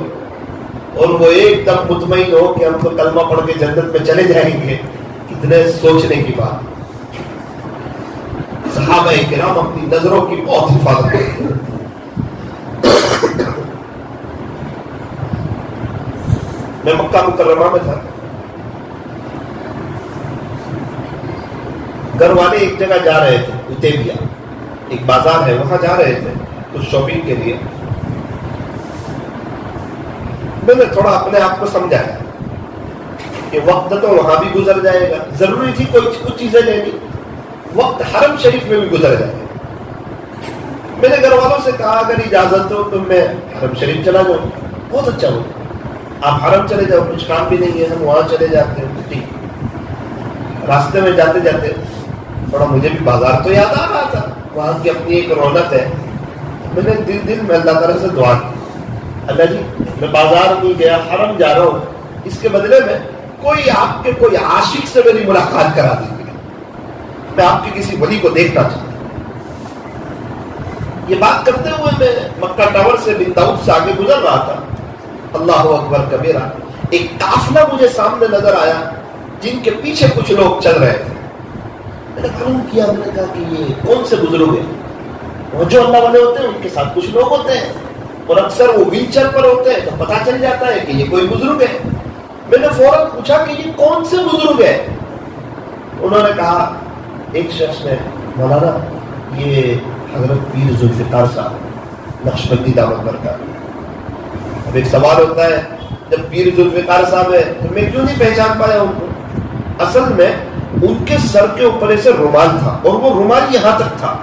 اور وہ ایک دم مطمئن ہو کہ ہم تو کلمہ پڑھ کے جنت میں چلے جائیں گے, کتنے سوچنے کی بات. صحابہ کرام اپنی نظروں کی بہت حفاظت کرتے ہیں. میں مکہ مکرمہ میں تھا, گھر والے ایک جگہ جا رہے تھے, اتیبیا ایک بازار ہے, وہاں جا رہے تھے کچھ شاپنگ کے لیے. میں نے تھوڑا اپنے آپ کو سمجھایا کہ وقت تو وہاں بھی گزر جائے گا, ضروری تھی کچھ چیزیں لینی, وقت حرم شریف میں بھی گزر جائے گا. میں نے گھر والوں سے کہا اگر اجازت ہو تو میں حرم شریف چلا جاؤں. بہت اچھا ہو, آپ حرم چلے جاؤ, کچھ کام بھی نہیں ہے, ہم وہاں چلے جاتے ہیں. ٹھیک. راستے میں جاتے جاتے تھوڑا مجھے بھی بازار تو یاد آ رہا تھا, وہاں کی اپنی ایک رونق ہے. میں نے دل میں اللہ تعالیٰ سے دعا کی, اللہ جی میں بازار نہیں گیا, حرم جا رہا ہوں, اس کے بدلے میں کوئی عاشق سے میری ملاقات کرا دیجیے, میں آپ کے کسی ولی کو دیکھنا چاہتا ہوں. یہ بات کرتے ہوئے میں مکہ ٹاور سے بن داؤد سے آگے گزر رہا تھا. اللہ اکبر کبیرہ, ایک قافلہ مجھے سامنے نظر آیا جن کے پیچھے کچھ لوگ چل رہے تھے. میں نے معلوم کیا, میں نے کہا کہ یہ کون سے بزرگ ہیں. وہ جو اللہ والے ہوتے ہیں ان کے ساتھ کچھ لوگ ہوتے ہیں, اور اکثر وہ ویل چیئر پر ہوتے ہیں, تو پتہ چل جاتا ہے کہ یہ کوئی بزرگ ہے. میں نے فوراً پوچھا کہ یہ کون سے بزرگ ہیں. انہوں نے کہا, ایک شخص نے, مولانا یہ حضرت پیر ذوالفقار صاحب نقشبندی دامت برکات. اب ایک سوال ہوتا ہے, جب پیر ذوالفقار صاحب ہے تو میں کیوں نہیں پہچان پایا ان کو. اصل میں ان کے سر کے اوپر ایسے رومال تھا, اور وہ رومال یہاں تک تھا,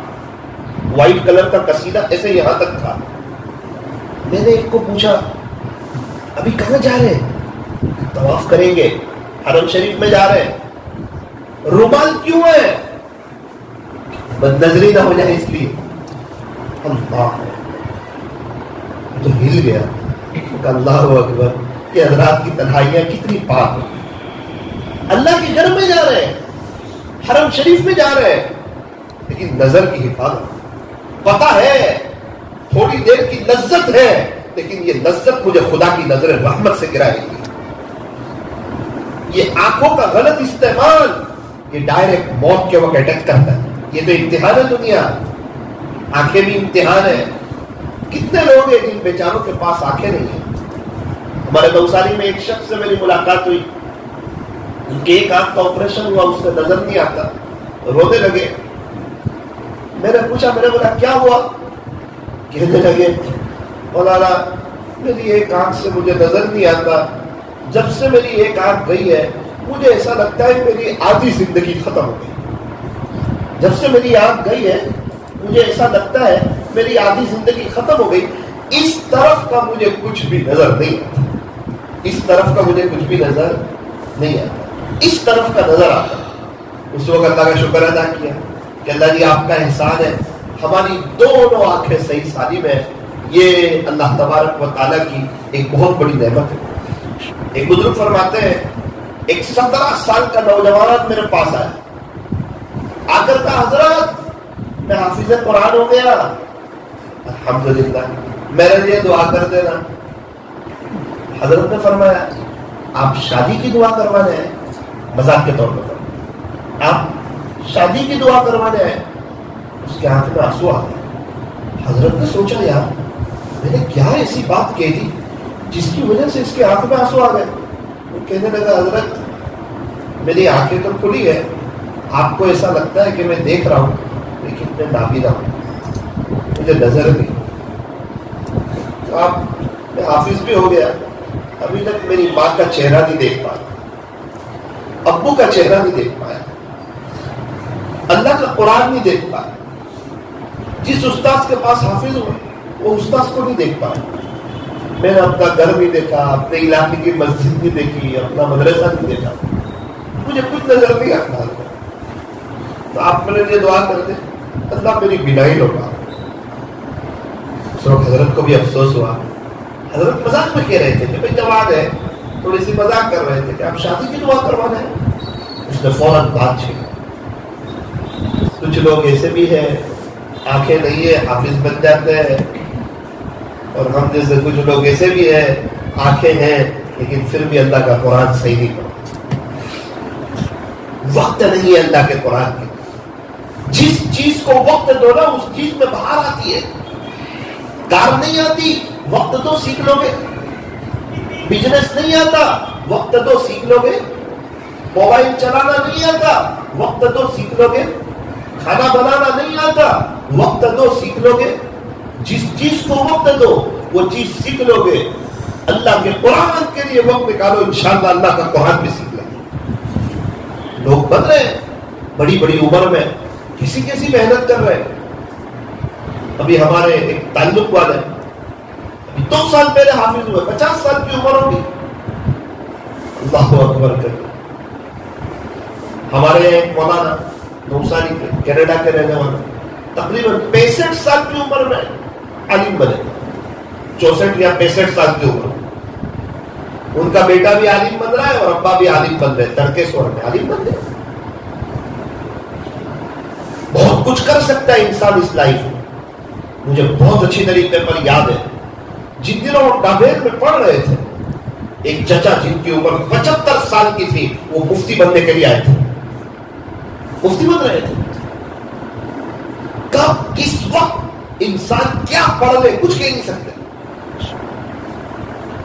وائٹ کلر کا قصیدہ ایسے یہاں تک تھا. میں نے ایک کو پوچھا ابھی کہاں جا رہے ہیں؟ طواف کریں گے, حرم شریف میں جا رہے ہیں. رومال کیوں ہے؟ بد نظری نہ ہو جائے اس لیے. اللہ تو ہل گیا. اللہ اکبر, کہ حضرات کی تنہائیاں کتنی پاک ہیں. اللہ کے گھر میں جا رہے ہیں, حرم شریف میں جا رہے ہیں, لیکن نظر کی حفاظت. پتا ہے تھوڑی دیر کی لذت ہے, لیکن یہ لذت مجھے خدا کی نظر رحمت سے گرائے گی. یہ آنکھوں کا غلط استعمال یہ ڈائریکٹ موت کے وقت اٹیک کرتا ہے. یہ تو امتحان ہے دنیا, آنکھیں بھی امتحان ہے. کتنے لوگ ہیں جن بیچاروں کے پاس آنکھیں نہیں ہیں. ہمارے نوساری میں ایک شخص سے میری ملاقات ہوئی, ان کے ایک آنکھ کا آپریشن ہوا, اس سے نظر نہیں آتا, رونے لگے. میں نے پوچھا, میں نے بولا کیا ہوا؟ کہنے لگے مولانا میری ایک آنکھ سے مجھے نظر نہیں آتا, جب سے میری ایک آنکھ گئی ہے مجھے ایسا لگتا ہے میری آدھی زندگی ختم ہو گئی. جب سے میری آنکھ گئی ہے مجھے ایسا لگتا ہے میری آدھی زندگی ختم ہو گئی. اس طرف کا مجھے کچھ بھی نظر نہیں آتا, اس طرف کا مجھے کچھ بھی نظر نہیں آتا, اس طرف کا نظر آتا. اس وقت اللہ کا شکر ادا کیا کہ اللہ جی آپ کا احسان ہے, ہماری دونوں آنکھیں صحیح سالم ہے, یہ اللہ تبارک و تعالیٰ کی ایک بہت بڑی نعمت ہے. ایک بزرگ فرماتے ہیں ایک 17 سال کا نوجوان میرے پاس آیا, آ کر کہا حضرت میں حافظ قرآن ہو گیا, الحمدللہ میرے لیے دعا کر دینا. حضرت نے فرمایا آپ شادی کی دعا کروانے ہیں؟ مذاق کے طور پر آپ شادی کی دعا کروانے ہیں؟ اس کے آنکھ میں آنسو آ گئے. حضرت نے سوچا یار میں نے کیا ایسی بات کہہ دی جس کی وجہ سے اس کے آنکھ میں آنسو آ گئے. وہ کہنے لگا حضرت میری آنکھیں تو کھلی ہے, آپ کو ایسا لگتا ہے کہ میں دیکھ رہا ہوں لیکن میں نابینا ہوں, مجھے نظر نہیں. تو آپ میں حافظ بھی ہو گیا, ابھی تک میری ماں کا چہرہ نہیں دیکھ پایا, ابو کا چہرہ نہیں دیکھ پایا, اللہ کا قرآن نہیں دیکھ پایا. جس استاذ کے پاس حافظ ہوئے وہ استاذ کو نہیں دیکھ پایا. میں نے اپنا گھر بھی دیکھا, اپنے علاقے کی مسجد بھی دیکھی, اپنا مدرسہ بھی دیکھا, مجھے کچھ نظر نہیں آتا. تو آپ میرے لیے دعا کر دیں اللہ میری بینائی لوٹا. اس وقت حضرت کو بھی افسوس ہوا. حضرت مذاق میں کہہ رہے تھے کہ بھائی جواب ہے, تھوڑی سی مذاق کر رہے تھے کہ آپ شادی کی دعا کروانا ہے. اس نے فوراً بات چھیڑی. کچھ لوگ ایسے بھی ہیں آنکھیں نہیں ہے حافظ بن جاتے ہیں, اور ہم جیسے کچھ لوگ ایسے بھی ہیں آنکھیں ہیں لیکن پھر بھی اللہ کا قرآن صحیح نہیں پڑھا. وقت نہیں ہے اللہ کے قرآن کے. جس چیز کو وقت دو نا اس چیز میں باہر آتی ہے. کار نہیں آتی وقت تو سیکھ لو گے, بزنس نہیں آتا وقت تو سیکھ لو گے, موبائل چلانا نہیں آتا وقت تو سیکھ لو گے, کھانا بنانا نہیں آتا وقت دو سیکھ لو گے. جس چیز کو وقت دو وہ چیز سیکھ لو گے. اللہ کے قرآن کے لیے وقت نکالو, انشاءاللہ اللہ کا قرآن بھی سیکھ لیں. لوگ بن رہے ہیں بڑی بڑی عمر میں, کسی کسی محنت کر رہے ہیں. ابھی ہمارے ایک تعلق والے 2 سال پہلے حافظ ہوئے, 50 سال کی عمر ہوگی. اللہ اکبر کر. ہمارے ایک مولانا نوسانی کے کینیڈا کے رہنے والے تقریباً 65 سال کی عمر میں عالم بنے, 64 یا 65 سال کی عمر. ان کا بیٹا بھی عالم بن رہا ہے اور ابا بھی عالم بن رہے, تڑکے سور میں عالم بن رہے. بہت کچھ کر سکتا ہے انسان اس لائف میں. مجھے بہت اچھی طریقے پر یاد ہے جن دنوں ڈابیر میں پڑھ رہے تھے, ایک چچا جن کی عمر 75 سال کی تھی وہ مفتی بننے کے لیے آئے تھے, مفتی بن رہے تھے. کب کس وقت انسان کیا پڑھ لے کچھ کہہ نہیں سکتے.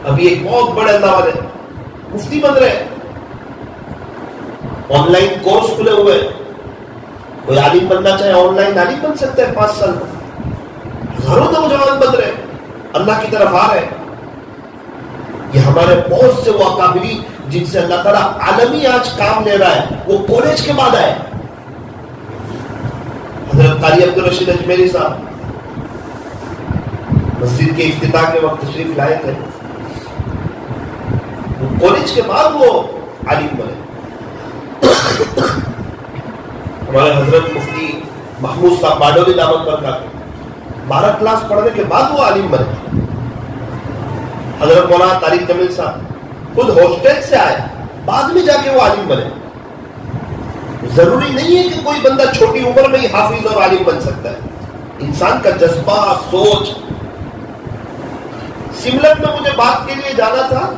ابھی ایک بہت بڑے اللہ والے مفتی بن رہے ہیں, آن لائن کورس کھلے ہوئے, کوئی عالم بننا چاہے آن لائن عالم بن سکتے ہیں 5 سال میں. ہزاروں نوجوان بن رہے اللہ کی طرف آ رہے. یہ ہمارے بہت سے وہ اکابری جن سے اللہ تعالیٰ عالمی آج کام لے رہا ہے وہ کالج کے بعد آئے. حضرت قاری عبدالرشید اجمیری صاحب مسجد کے افتتاح کے وقت تشریف لائے تھے, کالج کے بعد وہ عالم بنے. ہمارے حضرت مفتی محمود صاحب باڈولی دعوت برکات 12 کلاس پڑھنے کے بعد وہ عالم بنے. حضرت مولانا طارق جمیل صاحب خود ہاسٹل سے آئے, بعد میں جا کے وہ عالم بنے. ضروری نہیں ہے کہ کوئی بندہ چھوٹی عمر میں ہی حافظ اور عالم بن سکتا ہے. انسان کا جذبہ, سوچ. سملٹ میں مجھے بات کے لیے جانا تھا,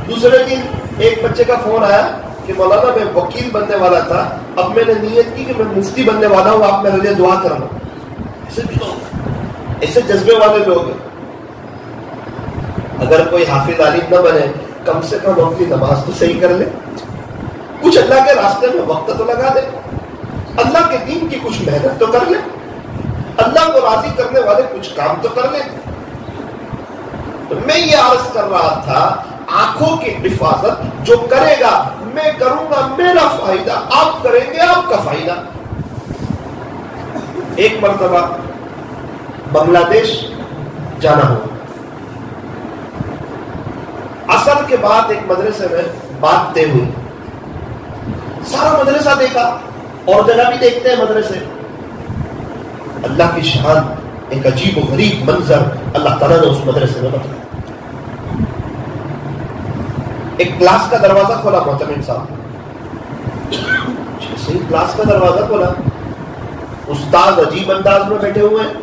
دوسرے دن ایک بچے کا فون آیا کہ مولانا میں وکیل بننے والا تھا, اب میں نے نیت کی کہ میں مفتی بننے والا ہوں, آپ میرے لیے دعا کرنا. ایسے بھی لوگ, ایسے جذبے والے لوگ ہیں. اگر کوئی حافظ عالم نہ بنے کم سے کم اپنی نماز تو صحیح کر لے, کچھ اللہ کے راستے میں وقت تو لگا دے, اللہ کے دین کی کچھ محنت تو کر لے, اللہ کو راضی کرنے والے کچھ کام تو کر لے. تو میں یہ عرض کر رہا تھا آنکھوں کی حفاظت جو کرے گا میں کروں گا, میرا فائدہ, آپ کریں گے آپ کا فائدہ. ایک مرتبہ بنگلہ دیش جانا ہو, عصر کے بعد ایک مدرسے میں بات طے ہوئی. سارا مدرسہ دیکھا, اور جگہ بھی دیکھتے ہیں مدرسے. اللہ کی شان ایک عجیب و غریب منظر اللہ تعالیٰ نے اس مدرسے میں بتایا. ایک کلاس کا دروازہ کھولا محترم صاحب، صحیح کلاس کا دروازہ کھولا، استاد عجیب انداز میں بیٹھے ہوئے ہیں،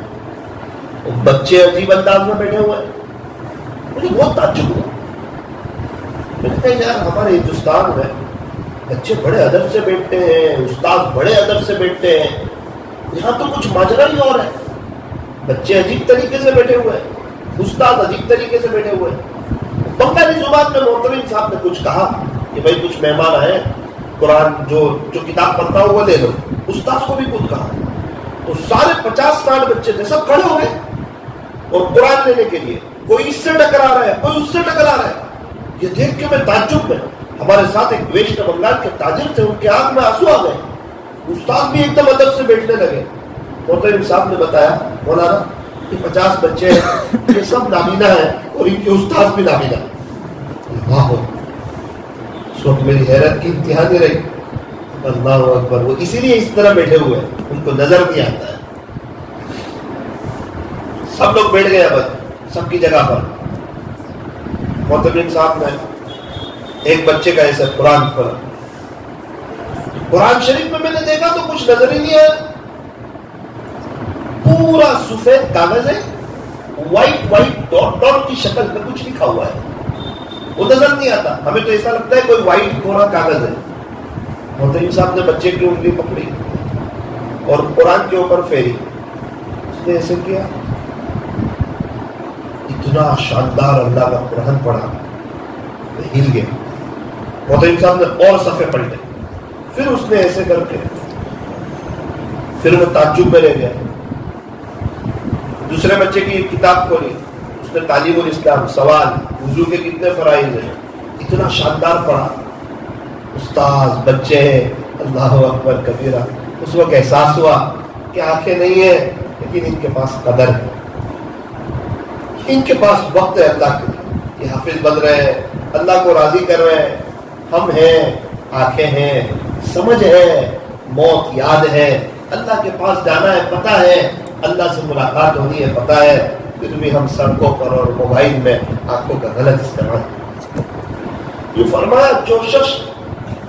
بچے عجیب انداز میں بیٹھے ہوئے ہیں. مجھے بہت تعجب ہوا. میں نے کہا یار ہمارے ہندوستان میں بچے بڑے ادب سے بیٹھتے ہیں، استاد بڑے ادب سے بیٹھتے ہیں، یہاں تو کچھ ماجرا ہی اور ہے. بچے عجیب طریقے سے بیٹھے ہوئے ہیں، استاد عجیب طریقے سے بیٹھے ہوئے ہیں. بنگالی زبان میں محترم صاحب نے کچھ کہا کہ بھائی کچھ مہمان آئے، قرآن جو کتاب پڑھتا ہو وہ لے لو. استاد کو بھی کچھ کہا تو سارے 50-60 بچے تھے، سب کھڑے ہو گئے اور قرآن لینے کے لیے. کوئی اس سے ٹکرا رہا ہے، کوئی اس سے ٹکرا رہا ہے. یہ دیکھ کے میں تعجب میں، ہمارے ساتھ ایک ویسٹ بنگال کے تاجر تھے، ان کے آنکھ میں آنسو آ گئے. استاد بھی ایک دم ادب سے بیٹھنے لگے. محترم صاحب نے بتایا مولانا یہ 50 بچے ہیں، یہ سب نابینا ہیں اور ان کے استاد بھی نابینا ہیں. واہ، اس وقت میری حیرت کی انتہا نہیں رہی. اللہ اکبر. وہ اسی لیے اس طرح بیٹھے ہوئے ہیں، ان کو نظر نہیں آتا ہے. سب لوگ بیٹھ گئے بس سب کی جگہ پر. محترم صاحب نے ایک بچے کا ایسا قرآن پڑھا. قرآن شریف میں میں نے دیکھا تو کچھ نظر ہی نہیں آیا. پورا سفید کاغذ ہے، وائٹ ڈاٹ ڈاٹ کی شکل میں کچھ لکھا ہوا ہے، وہ نظر نہیں آتا. ہمیں تو ایسا لگتا ہے کوئی وائٹ کورا کاغذ ہے. محترم صاحب نے بچے کی انگلی پکڑی اور قرآن کے اوپر پھیری. اس نے ایسے کیا، اتنا شاندار اللہ کا قرآن پڑھا، ہل گیا. محترم صاحب نے اور صفحے پلٹے، پھر اس نے ایسے کر کے، پھر وہ تعجب میں رہ گیا. دوسرے بچے کی کتاب کھولی، اس نے تعلیم الاسلام، سوال وضو کے کتنے فرائض ہیں، اتنا شاندار پڑھا. استاذ بچے اللہ اکبر کبیرہ. اس وقت احساس ہوا کہ آنکھیں نہیں ہیں لیکن ان کے پاس قدر ہے، ان کے پاس وقت ہے اللہ کے لیے. یہ حافظ بن رہے ہیں، اللہ کو راضی کر رہے ہیں. ہم ہیں، آنکھیں ہیں، سمجھ ہے، موت یاد ہے، اللہ کے پاس جانا ہے پتہ ہے، اللہ سے ملاقات ہونی ہے پتہ ہے، پھر بھی ہم سڑکوں پر اور موبائل میں آنکھوں کا غلط استعمال. یہ فرمایا جو شخص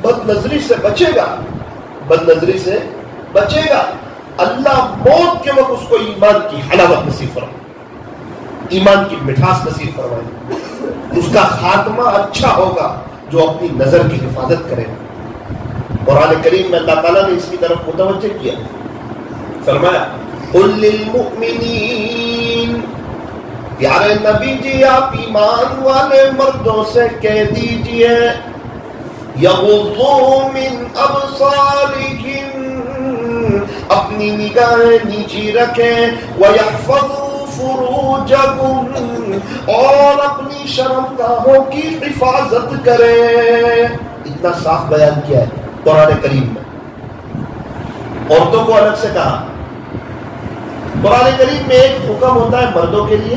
بد نظری سے بچے گا، بد نظری سے بچے گا، اللہ موت کے وقت اس کو ایمان کی حلاوت نصیب فرمائے، ایمان کی مٹھاس نصیب فرمائے. اس کا خاتمہ اچھا ہوگا جو اپنی نظر کی حفاظت کرے. قرآن کریم میں اللہ تعالیٰ نے اس کی طرف متوجہ کیا. فرمایا قل للمؤمنین، پیارے نبی جی آپ ایمان والے مردوں سے کہہ دیجئے یغضوا من ابصارہم، اپنی نگاہیں نیچی رکھیں، ویحفظوا فروجہم، اور اپنی شرمگاہوں کی حفاظت کریں. اتنا صاف بیان کیا ہے قرآن کریم میں. عورتوں کو الگ سے کہا. قرآن کریم میں ایک حکم ہوتا ہے مردوں کے لیے،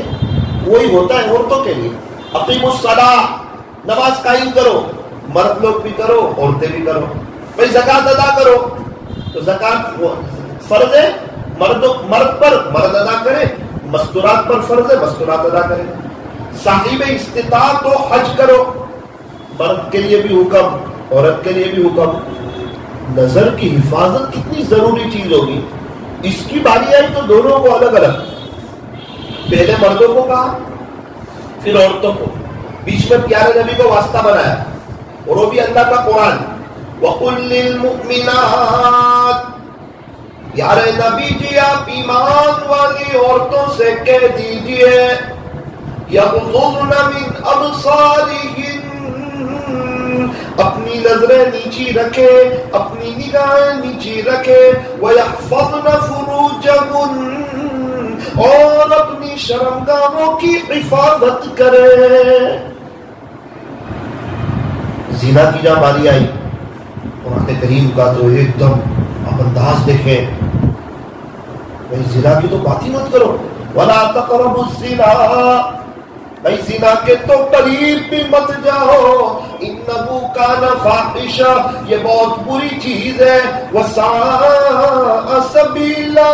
وہی ہوتا ہے عورتوں کے لیے. اقیموا الصلاۃ، نماز قائم کرو. مرد لوگ بھی کرو، عورتیں بھی کرو. بھائی زکوٰۃ ادا کرو، تو زکوٰۃ فرض ہے مرد پر، مرد ادا کرے. مستورات پر فرض ہے، مستورات ادا کرے. صاحب استطاعت ہو حج کرو، مرد کے لیے بھی حکم، عورت کے لیے بھی حکم. نظر کی حفاظت کتنی ضروری چیز ہوگی. اس کی باری آئی تو دونوں کو الگ الگ، پہلے مردوں کو کہا پھر عورتوں کو، بیچ میں پیارے نبی کو واسطہ بنایا، اور وہ بھی اللہ کا قرآن. وَقُلْ لِلْمُؤْمِنَاتِ، پیارے نبی جی آپ ایمان والی عورتوں سے کہہ دیجئے یغضضن من ابصارہن، اپنی نظریں نیچی رکھے، اپنی نگاہیں نیچی رکھے. وَيَحْفَظْنَ فُرُوجَهُنَّ، اور اپنی شرمگاہوں کی حفاظت کرے. زنا کی جہاں باری آئی قرآن کریم کا تو ایک دم آپ انداز دیکھیں، زنا کی تو بات ہی مت کرو. وَلَا تَقْرَبُوا الزِّنَا، بھائی زنا کے تو قریب بھی مت جاؤ، انہو کان فاحشہ، یہ بہت بری چیز ہے، وساء سبیلا،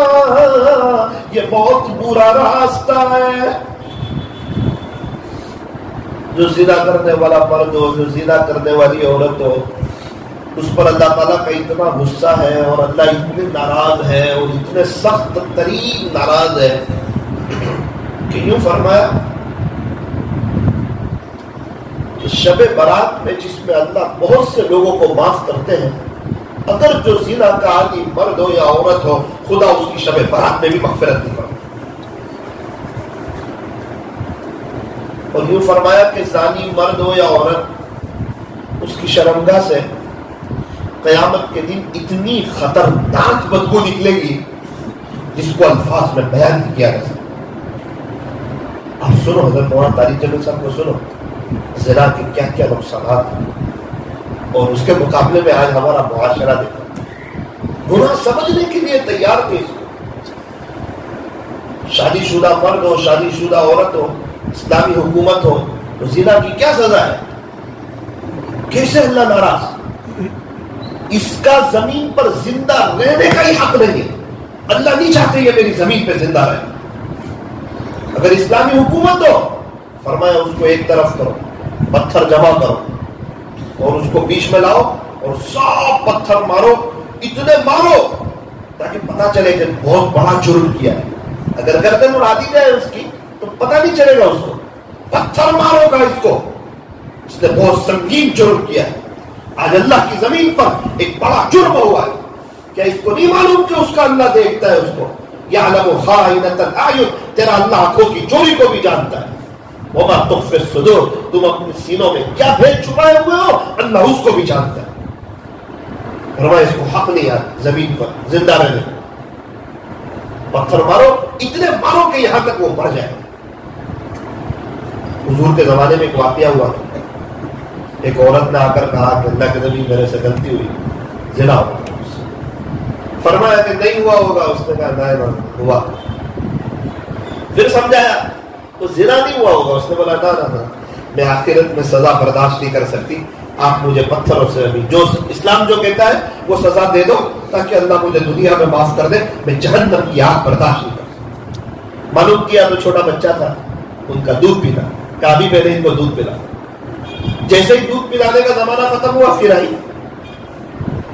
یہ بہت برا راستہ ہے۔ جو زنا کرنے والا مرد ہو، جو زنا کرنے والی عورت ہو، اس پر اللہ تعالیٰ کا اتنا غصہ ہے اور اللہ اتنے ناراض ہے اور اتنے سخت ترین ناراض ہے کہ یوں فرمایا کہ شب برات میں جس میں اللہ بہت سے لوگوں کو معاف کرتے ہیں، اگر جو زنا کا عادی مرد ہو یا عورت ہو، خدا اس کی شب برات میں بھی مغفرت نہیں کرتا۔ اور یوں فرمایا کہ زانی مرد ہو یا عورت، اس کی شرمگاہ سے قیامت کے دن اتنی خطرناک بدبو نکلے گی جس کو الفاظ میں بیان نہیں کیا جا سکتا۔ آپ سنو، حضرت مولانا طارق جمیل صاحب کو سنو، زنا کے کیا کیا نقصانات ہیں، اور اس کے مقابلے میں آج ہمارا معاشرہ دیکھا، گناہ سمجھنے کے لیے تیار تھے۔ شادی شدہ مرد ہو، شادی شدہ عورت ہو، اسلامی حکومت ہو، تو زنا کی کیا سزا ہے؟ کیسے اللہ ناراض؟ اس کا زمین پر زندہ رہنے کا ہی حق نہیں ہے، اللہ نہیں چاہتے یہ میری زمین پہ زندہ رہے۔ اگر اسلامی حکومت ہو، فرمایا اس کو ایک طرف کرو، پتھر جمع کرو اور اس کو بیچ میں لاؤ اور سب پتھر مارو، اتنے مارو تاکہ پتا چلے کہ بہت بڑا جرم کیا ہے۔ اگر گردن اڑا دی جائے اس کی تو پتہ نہیں چلے گا، اس کو پتھر مارو گا، اس کو اس نے بہت سنگین جرم کیا ہے۔ آج اللہ کی زمین پر ایک بڑا جرم ہوا ہے، کیا اس کو نہیں معلوم کہ اس کا اللہ دیکھتا ہے؟ اس کو یعلم خائنۃ الاعین، تیرا اللہ آنکھوں کی چوری کو بھی جانتا ہے۔ وما تخفی الصدور، تم اپنے سینوں میں کیا بھید چھپائے ہوئے ہو، اللہ اس کو بھی جانتا ہے۔ فرمایا اس کو حق نہیں ہے زمین پر زندہ رہنے، پتھر مارو، اتنے مارو کہ یہاں تک وہ مر جائے۔ حضور کے زمانے میں ایک واقعہ ہوا، ایک عورت نے آ کر کہا کہ اللہ کے نبی میرے سے غلطی ہوئی، زنا ہوا۔ فرمایا کہ نہیں ہوا ہوگا، اس نے کہا نہیں ہوا۔ پھر سمجھایا تو زنا نہیں ہوا ہوگا، اس نے بولا نہ میں آخرت میں سزا برداشت نہیں کر سکتی، آپ مجھے پتھروں سے ابھی جو اسلام جو کہتا ہے وہ سزا دے دو تاکہ اللہ مجھے دنیا میں معاف کر دے، میں جہنم کی آگ برداشت نہیں کر سکتا۔ معلوم کیا تو چھوٹا بچہ تھا، ان کا دودھ پیتا، کابھی میں نے ان کو دودھ پلا۔ جیسے ہی دودھ پلانے کا زمانہ ختم ہوا، پھر آئی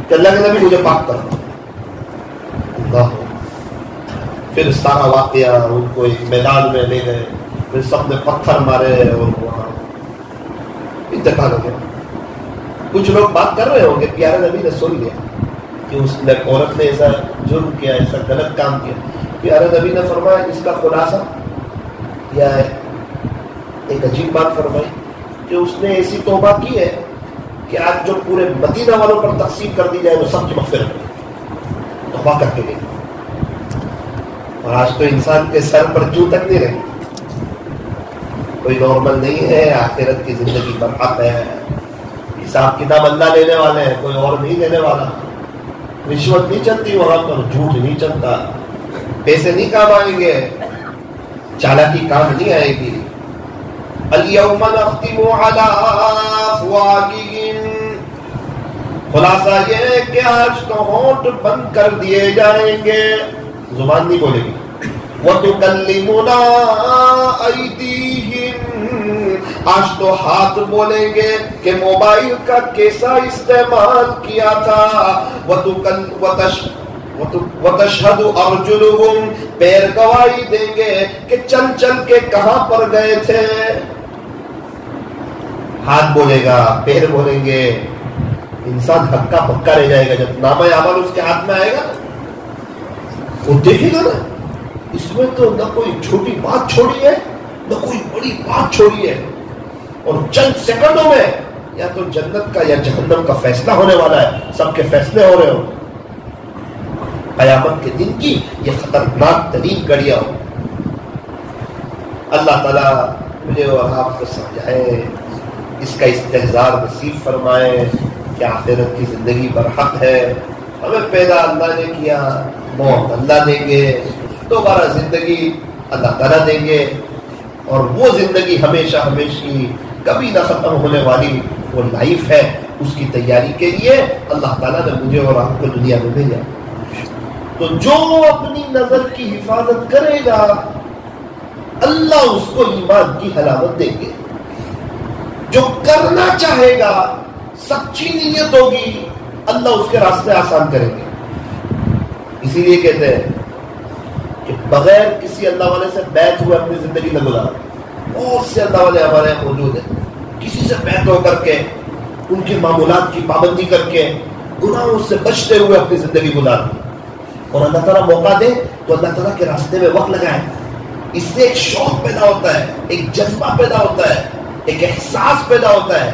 کہ اللہ کے نبی مجھے پاک کر دو۔ اللہ، پھر سارا واقعہ ان کو ایک میدان میں لے گئے، پھر سب نے پتھر مارے اور وہاں انتقال ہو گیا۔ کچھ لوگ بات کر رہے ہوں گے، پیارے نبی نے سن لیا کہ اس عورت نے ایسا جرم کیا، ایسا غلط کام کیا۔ پیارے نبی نے فرمایا اس کا خلاصہ یا ایک عجیب بات فرمائی کہ اس نے ایسی توبہ کی ہے کہ آج جو پورے مدینہ والوں پر تقسیم کر دی جائے وہ سب کی مغفرت ہے، توبہ کر کے گئی۔ اور آج تو انسان کے سر پر جو تک نہیں رہے، کوئی نارمل نہیں ہے، آخرت کی زندگی برحق ہے، حساب کتاب اللہ لینے والے ہیں، کوئی اور نہیں لینے والا۔ رشوت نہیں چلتی وہاں پر، جھوٹ نہیں چلتا، پیسے نہیں کام آئیں گے، چالاکی کام نہیں آئے گی۔ الیوم نختم علی افواہہم، خلاصہ یہ ہے کہ آج تو ہونٹ بند کر دیے جائیں گے، زبان نہیں بولے گی۔ وَتُكَلِّمُنَا أَيْدِيهِمْ، آج تو ہاتھ بولیں گے کہ موبائل کا کیسا استعمال کیا تھا۔ وَتَشْهَدُ أَرْجُلُهُمْ، پیر گواہی دیں گے کہ چل چل کے کہاں پر گئے تھے۔ ہاتھ بولے گا، پیر بولیں گے، انسان ہکا پکا رہ جائے گا۔ جب نامہ اعمال اس کے ہاتھ میں آئے گا وہ دیکھے گا نا، اس میں تو نہ کوئی چھوٹی بات چھوڑی ہے نہ کوئی بڑی بات چھوڑی ہے، اور چند سیکنڈوں میں یا تو جنت کا یا جہنم کا فیصلہ ہونے والا ہے، سب کے فیصلے ہو رہے ہو۔ قیامت کے دن کی یہ خطرناک ترین گھڑیاں ہو۔ اللہ تعالیٰ مجھے اور آپ کو سمجھائے، اس کا استحضار نصیب فرمائے کہ آخرت کی زندگی برحق ہے۔ ہمیں پیدا اللہ نے کیا، موت اللہ دیں گے، دوبارہ زندگی اللہ تعالیٰ دیں گے۔ اور وہ زندگی ہمیشہ ہمیشہ کبھی نہ ختم ہونے والی وہ لائف ہے، اس کی تیاری کے لیے اللہ تعالیٰ نے مجھے اور آپ کو دنیا میں بھیجا. تو جو اپنی نظر کی حفاظت کرے گا اللہ اس کو ایمان کی حلاوت دیں گے. جو کرنا چاہے گا سچی نیت ہوگی اللہ اس کے راستے آسان کریں گے. اسی لیے کہتے ہیں کہ بغیر کسی اللہ والے سے بیعت ہوئے اپنی زندگی نہ گزارو. بہت سے اللہ والے ہمارے یہاں موجود ہیں، کسی سے بیعت ہو کر کے ان کے معمولات کی پابندی کر کے گناہوں سے بچتے ہوئے اپنی زندگی گزارتے، اور اللہ تعالیٰ موقع دے تو اللہ تعالیٰ کے راستے میں وقت لگائے. اس سے ایک شوق پیدا ہوتا ہے، ایک جذبہ پیدا ہوتا ہے، ایک احساس پیدا ہوتا ہے.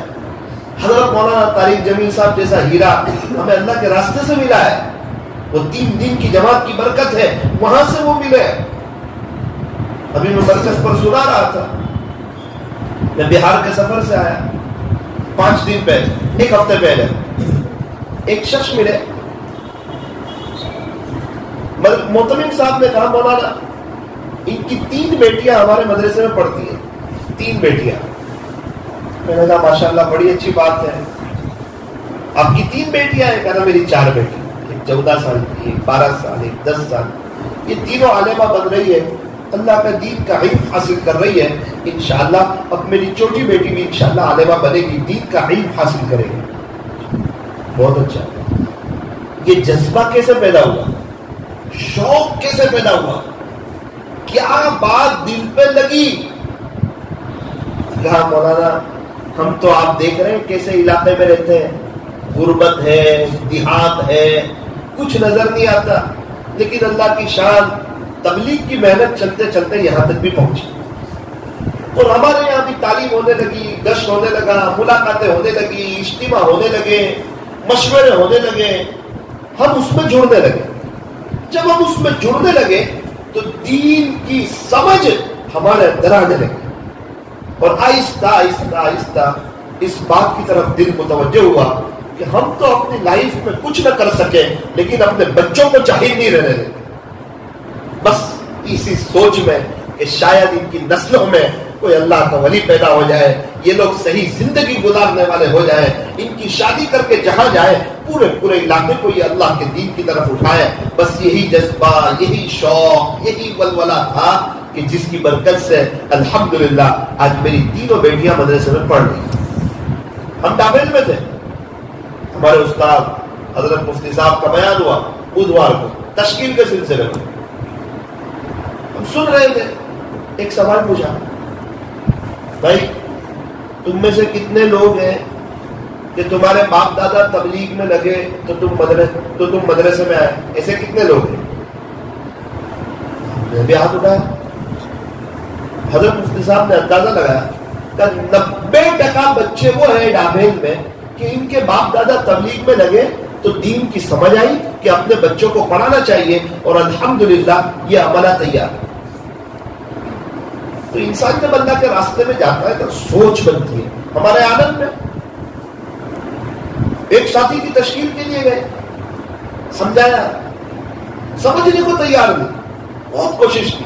حضرت مولانا طارق جمیل صاحب جیسا ہیرا ہمیں اللہ کے راستے سے ملا ہے. وہ 3 دن کی جماعت کی برکت ہے، وہاں سے وہ ملے. ابھی میں مرکز پر سنا رہا تھا، میں بہار کے سفر سے آیا 5 دن پہلے، 1 ہفتے پہلے ایک شخص ملے. محتمم صاحب نے کہا مولانا ان کی 3 بیٹیاں ہمارے مدرسے میں پڑھتی ہیں، 3 بیٹیاں. میں نے کہا ماشاءاللہ بڑی اچھی بات ہے، آپ کی 3 بیٹیاں ہیں؟ کہا میری 4 بیٹی، ایک 14 سال کی، ایک 12 سال، ایک 10 سال. یہ تینوں عالمہ بن رہی ہے، اللہ کا دین کا علم حاصل کر رہی ہے. انشاءاللہ اب میری چھوٹی بیٹی بھی انشاءاللہ عالمہ بنے گی، دین کا علم حاصل کرے گی. بہت اچھا. یہ جذبہ کیسے پیدا ہوا؟ شوق کیسے پیدا ہوا؟ کیا بات دل پہ لگی؟ کہا مولانا ہم تو آپ دیکھ رہے ہیں کیسے علاقے میں رہتے ہیں، غربت ہے، دیہات ہے، کچھ نظر نہیں آتا، لیکن اللہ کی شان تبلیغ کی محنت چلتے چلتے یہاں تک بھی پہنچی. اور ہمارے یہاں بھی تعلیم ہونے لگی، گشت ہونے لگا، ملاقاتیں ہونے لگی، اجتماع ہونے لگے، مشورے ہونے لگے، ہم اس میں جڑنے لگے. جب ہم اس میں جڑنے لگے تو دین کی سمجھ ہمارے اندر آنے لگی، اور آہستہ آہستہ آہستہ اس بات کی طرف دل متوجہ ہوا کہ ہم تو اپنی لائف میں کچھ نہ کر سکے لیکن اپنے بچوں کو جاہل نہیں رہنے دیں. بس اسی سوچ میں کہ شاید ان کی نسلوں میں کوئی اللہ کا ولی پیدا ہو جائے، یہ لوگ صحیح زندگی گزارنے والے ہو جائیں، ان کی شادی کر کے جہاں جائے پورے علاقے کو یہ اللہ کے دین کی طرف اٹھائے. بس یہی جذبہ، یہی شوق، یہی ولولہ تھا کہ جس کی برکت سے الحمدللہ آج میری 3 بیٹیاں مدرسے میں پڑھ رہی. ہم ڈابیل میں تھے، ہمارے استاد حضرت مفتی صاحب کا بیان ہوا بدھوار کو تشکیل کے سلسلے میں. ہم سن رہے تھے، ایک سوال پوچھا، بھائی تم میں سے کتنے لوگ ہیں کہ تمہارے باپ دادا تبلیغ میں لگے تو تم مدرسے میں آئے؟ ایسے کتنے لوگ ہیں؟ میں بھی ہاتھ اٹھایا. حضرت مفتی صاحب نے اندازہ لگایا کہ 90% بچے وہ ہیں ڈابیل میں کہ ان کے باپ دادا تبلیغ میں لگے تو دین کی سمجھ آئی کہ اپنے بچوں کو پڑھانا چاہیے، اور الحمدللہ یہ عملہ تیار. تو انسان جب اللہ کے راستے میں جاتا ہے تو سوچ بنتی ہے. ہمارے آنند میں ایک ساتھی کی تشکیل کے لیے گئے، سمجھایا، سمجھنے کو تیار نہیں، بہت کوشش کی،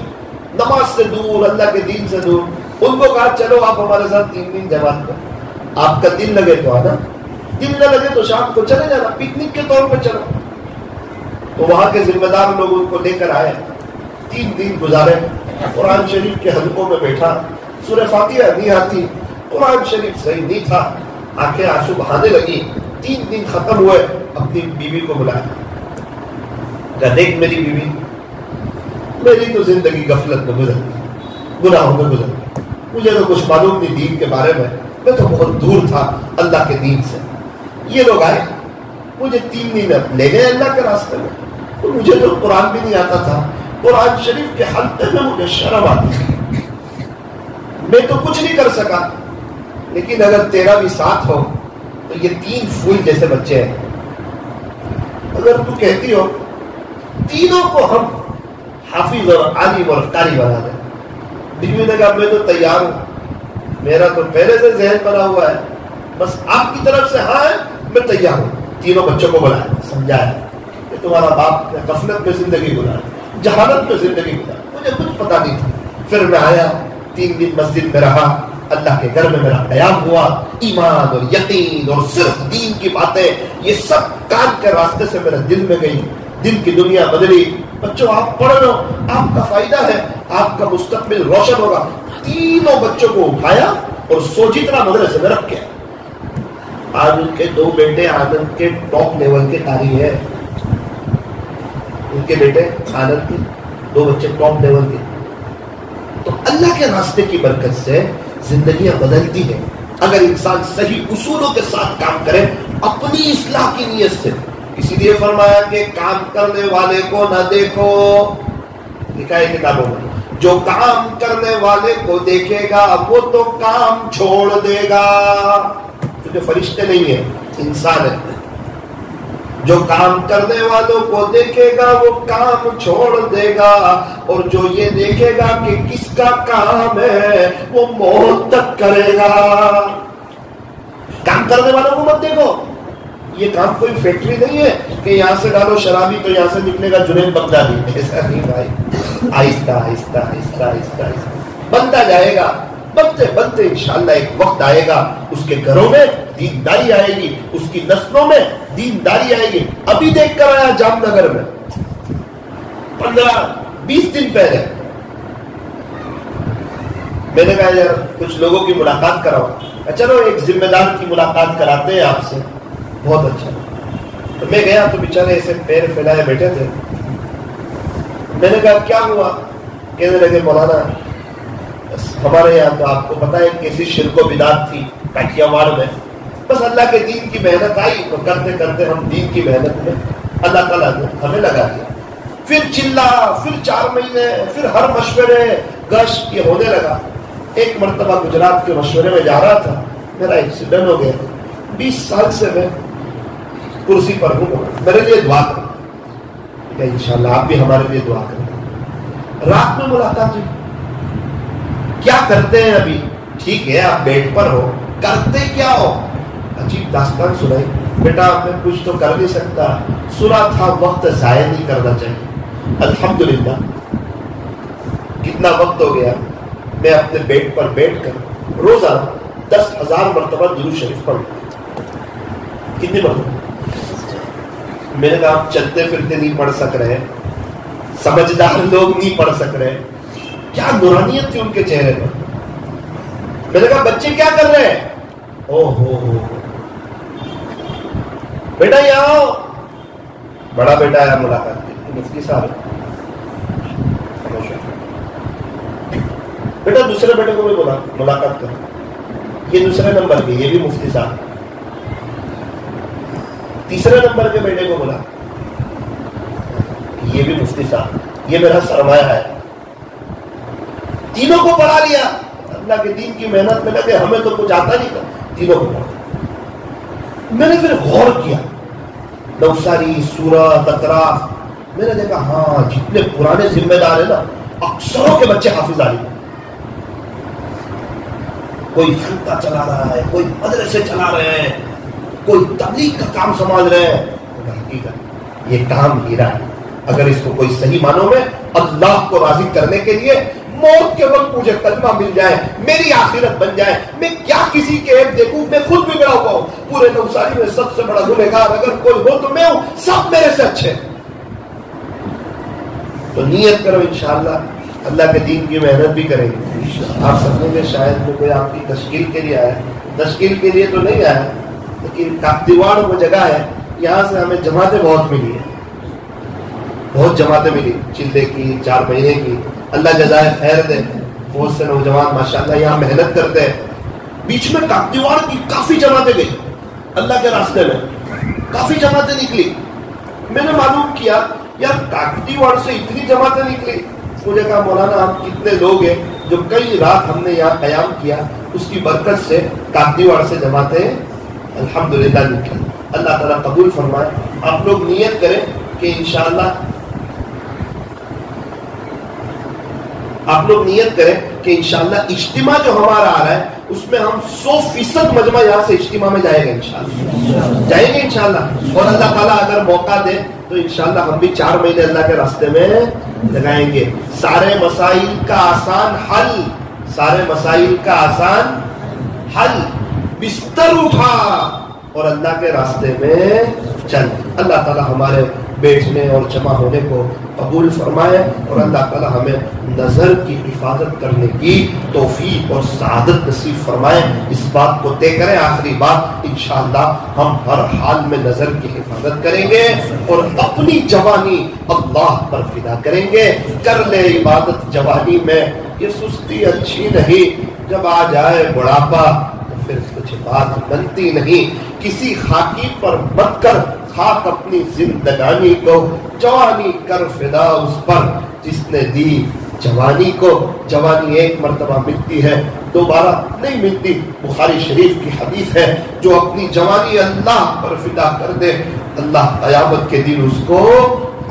نماز سے دور، اللہ کے دین سے دور. ان کو کہا چلو آپ ہمارے ساتھ 3 دن جماعت کرو، آپ کا دل لگے تو آنا، دل نہ لگے تو شام کو چلے جانا، پکنک کے طور پہ چلو. تو وہاں کے ذمہ دار لوگ ان کو لے کر آئے، 3 دن گزارے. قرآن شریف کے حلقوں میں بیٹھا، سورہ فاتحہ نہیں آتی، قرآن شریف صحیح نہیں تھا، آنکھیں آنسو بہانے لگی. 3 دن ختم ہوئے، اپنی بیوی کو بلایا، کہا دیکھ میری بیوی، میری تو زندگی غفلت میں گزر گئی، گناہوں میں گزر گئی، مجھے تو کچھ معلوم نہیں دین کے بارے میں تو بہت دور تھا اللہ کے دین سے. یہ لوگ آئے، مجھے 3 دن لے گئے اللہ کے راستے میں، تو مجھے تو قرآن بھی نہیں آتا تھا، قرآن شریف کے حلقے میں مجھے شرم آتی، میں تو کچھ نہیں کر سکا. لیکن اگر تیرا بھی ساتھ ہو تو یہ 3 پھول جیسے بچے ہیں، اگر تو کہتی ہو تینوں کو ہم حافظ اور عالم اور قاری بنا دیں. بیوی نے کہا میں تو تیار ہوں، میرا تو پہلے سے ذہن بنا ہوا ہے، بس آپ کی طرف سے ہاں ہے، میں تیار ہوں. تینوں بچوں کو بلایا، سمجھایا کہ تمہارا باپ نے غفلت میں زندگی گزاری، جہالت میں زندگی گزاری، مجھے کچھ پتا نہیں تھا. پھر میں آیا، 3 دن مسجد میں رہا, اللہ کے گھر میں میرا قیام ہوا, ایمان اور یقین اور صرف دین کی باتیں یہ سب کان کے راستے سے میرے دل میں گئی, دل کی دنیا بدلی. بچوں آپ پڑھ لو, آپ کا فائدہ ہے, آپ کا مستقبل روشن ہوگا. تینوں بچوں کو اٹھایا اور سوجترا مدرسے میں رکھ گیا. آج ان کے 2 بیٹے آنند کے ٹاپ لیول کے قاری ہیں. ان کے بیٹے آنند کے 2 بچے ٹاپ لیول کے. تو اللہ کے راستے کی برکت سے زندگیاں بدلتی ہیں اگر انسان صحیح اصولوں کے ساتھ کام کرے اپنی اصلاح کی نیت سے. اسی لیے فرمایا کہ کام کرنے والے کو نہ دیکھو, لکھا ہے کتابوں میں, جو کام کرنے والے کو دیکھے گا وہ تو کام چھوڑ دے گا. کیونکہ فرشتے نہیں ہیں, انسان ہے. جو کام کرنے والوں کو دیکھے گا وہ کام چھوڑ دے گا, اور جو یہ دیکھے گا کہ کس کا کام ہے وہ موت تک کرے گا. کام کرنے والوں کو مت دیکھو, یہ کام کوئی فیکٹری نہیں ہے کہ یہاں سے ڈالو شرابی تو یہاں سے نکلے گا جنید بغدادی. ایسا نہیں بھائی, آہستہ آہستہ آہستہ آہستہ آہستہ بنتا جائے گا. بنتے بنتے انشاءاللہ ایک وقت آئے گا اس کے گھروں میں دینداری آئے گی, اس کی نسلوں میں دینداری آئے گی. ابھی دیکھ کر آیا جام نگر میں 15-20 دن پہلے, میں نے کہا یار کچھ لوگوں کی ملاقات کراؤ. چلو ایک ذمہ دار کی ملاقات کراتے ہیں آپ سے. بہت اچھا. تو میں گیا تو بیچارے ایسے پیر پھیلائے بیٹھے تھے. میں نے کہا کیا ہوا؟ کہنے لگے مولانا ہمارے یہاں تو آپ کو پتا ہے کیسی شرک و بدعت تھی کاٹیا واڑ میں, بس اللہ کے دین کی محنت آئی تو کرتے کرتے ہم دین کی محنت میں اللہ تعالیٰ نے ہمیں لگا دیا. پھر چلا, پھر 4 مہینے, پھر ہر مشورے گشت یہ ہونے لگا. ایک مرتبہ گجرات کے مشورے میں جا رہا تھا, میرا ایکسیڈنٹ ہو گیا. 20 سال سے میں کرسی پر ہوں, میرے لیے دعا کریں. انشاءاللہ آپ بھی ہمارے لیے دعا کریں. رات میں ملاقات ہوئی. کیا کرتے ہیں ابھی؟ ٹھیک ہے آپ بیڈ پر ہو, کرتے کیا ہو؟ عجیب داستان سنائی. بیٹا میں کچھ تو کر نہیں سکتا, سنا تھا وقت ضائع نہیں کرنا چاہیے. الحمدللہ کتنا وقت ہو گیا, میں اپنے بیڈ پر بیٹھ کر روزانہ 10,000 مرتبہ درود شریف پڑھ. کتنی مرتبہ؟ میں نے کہا آپ چلتے پھرتے نہیں پڑھ سک رہے, سمجھدار لوگ نہیں پڑھ سک رہے. کیا نورانیت تھی ان کے چہرے پر. میں نے کہا بچے کیا کر رہے ہیں؟ او ہو بیٹا یہ آؤ. بڑا بیٹا آیا ملاقات کی, مفتی صاحب. بیٹا دوسرے بیٹے کو بھی بولا ملاقات کر. یہ دوسرے نمبر کے, یہ بھی مفتی صاحب. تیسرے نمبر کے بیٹے کو بولا, یہ بھی مفتی صاحب, یہ میرا سرمایہ ہے. تینوں کو پڑھا لیا. اللہ کے دین کی محنت میں لگے, ہمیں تو کچھ آتا نہیں تھا. تینوں کو پڑھا. میں نے پھر غور کیا, نوساری, سورت, اطراف. میں نے دیکھا ہاں جتنے پرانے ذمہ دار ہیں نا اکثروں کے بچے حافظ عالم. کوئی خلقہ چلا رہا ہے, کوئی مدرسے چلا رہے ہیں, کوئی تبلیغ کا کام سنبھال رہے ہیں. حقیقت یہ کام ہیرا ہے. اگر اس کو کوئی صحیح معنوں میں اللہ کو راضی کرنے کے لیے موت کے وقت مجھے کلمہ مل جائے, میری آخرت بن جائے, میں کیا کسی کے عیب دیکھوں, میں خود بگڑا ہوا ہوں. پورے نوساری میں سب سے بڑا گنہگار اگر کوئی ہو تو میں ہوں, سب میرے سے اچھے. تو نیت کرو انشاءاللہ اللہ کے دین کی محنت بھی کریں گے. آپ سمجھیں گے شاید میں کوئی آپ کی تشکیل کے لیے آیا, تشکیل کے لیے تو نہیں آیا, لیکن کاکتیواڑ وہ جگہ ہے, یہاں سے ہمیں جماعتیں بہت ملی ہیں, بہت جماعتیں ملی, چلے کی 4 مہینے کی. اللہ جزائے خیر دے. بہت سے نوجوان ماشاءاللہ یہاں محنت کرتے ہیں. بیچ میں کاکتیواڑ کی کافی جماعتیں گئی, اللہ کے راستے میں کافی جماعتیں نکلی. میں نے معلوم کیا یار کاکتیواڑ سے اتنی جماعتیں نکلی. مجھے کہا مولانا آپ کتنے لوگ ہیں جو کئی رات ہم نے یہاں قیام کیا, اس کی برکت سے کاکتیواڑ سے جماعتیں الحمدللہ نکلی. اللہ تعالیٰ قبول فرمائے. آپ لوگ نیت کریں کہ انشاءاللہ آپ لوگ نیت کریں کہ انشاءاللہ اجتماع جو ہمارا آ رہا ہے اس میں ہم 100% مجمع یہاں سے اجتماع میں جائے گا انشاءاللہ, جائیں گے انشاءاللہ. اور اللہ تعالیٰ اگر موقع دے تو انشاءاللہ ہم بھی 4 مہینے اللہ کے راستے میں لگائیں گے. سارے مسائل کا آسان حل, سارے مسائل کا آسان حل، بستر اٹھا اور اللہ کے راستے میں چل۔ اللہ تعالی ہمارے بیٹھنے اور جمع ہونے کو قبول فرمائے اور اللہ تعالی ہمیں نظر کی حفاظت کرنے کی توفیق اور سعادت نصیب فرمائے۔ اس بات کو طے کریں، آخری بات، انشاءاللہ ہم ہر حال میں نظر کی حفاظت کریں گے اور اپنی جوانی اللہ پر فدا کریں گے۔ کر لے عبادت جوانی میں، یہ سستی اچھی نہیں، جب آ جائے بڑھاپا تو پھر کچھ بات بنتی نہیں۔ کسی خاکی پر مت کر خاک اپنی زندگانی کو، جوانی کر فدا اس پر جس نے دی جوانی کو۔ جوانی ایک مرتبہ ملتی ہے، دوبارہ نہیں ملتی۔ بخاری شریف کی حدیث ہے، جو اپنی جوانی اللہ پر فدا کر دے، اللہ قیامت کے دن اس کو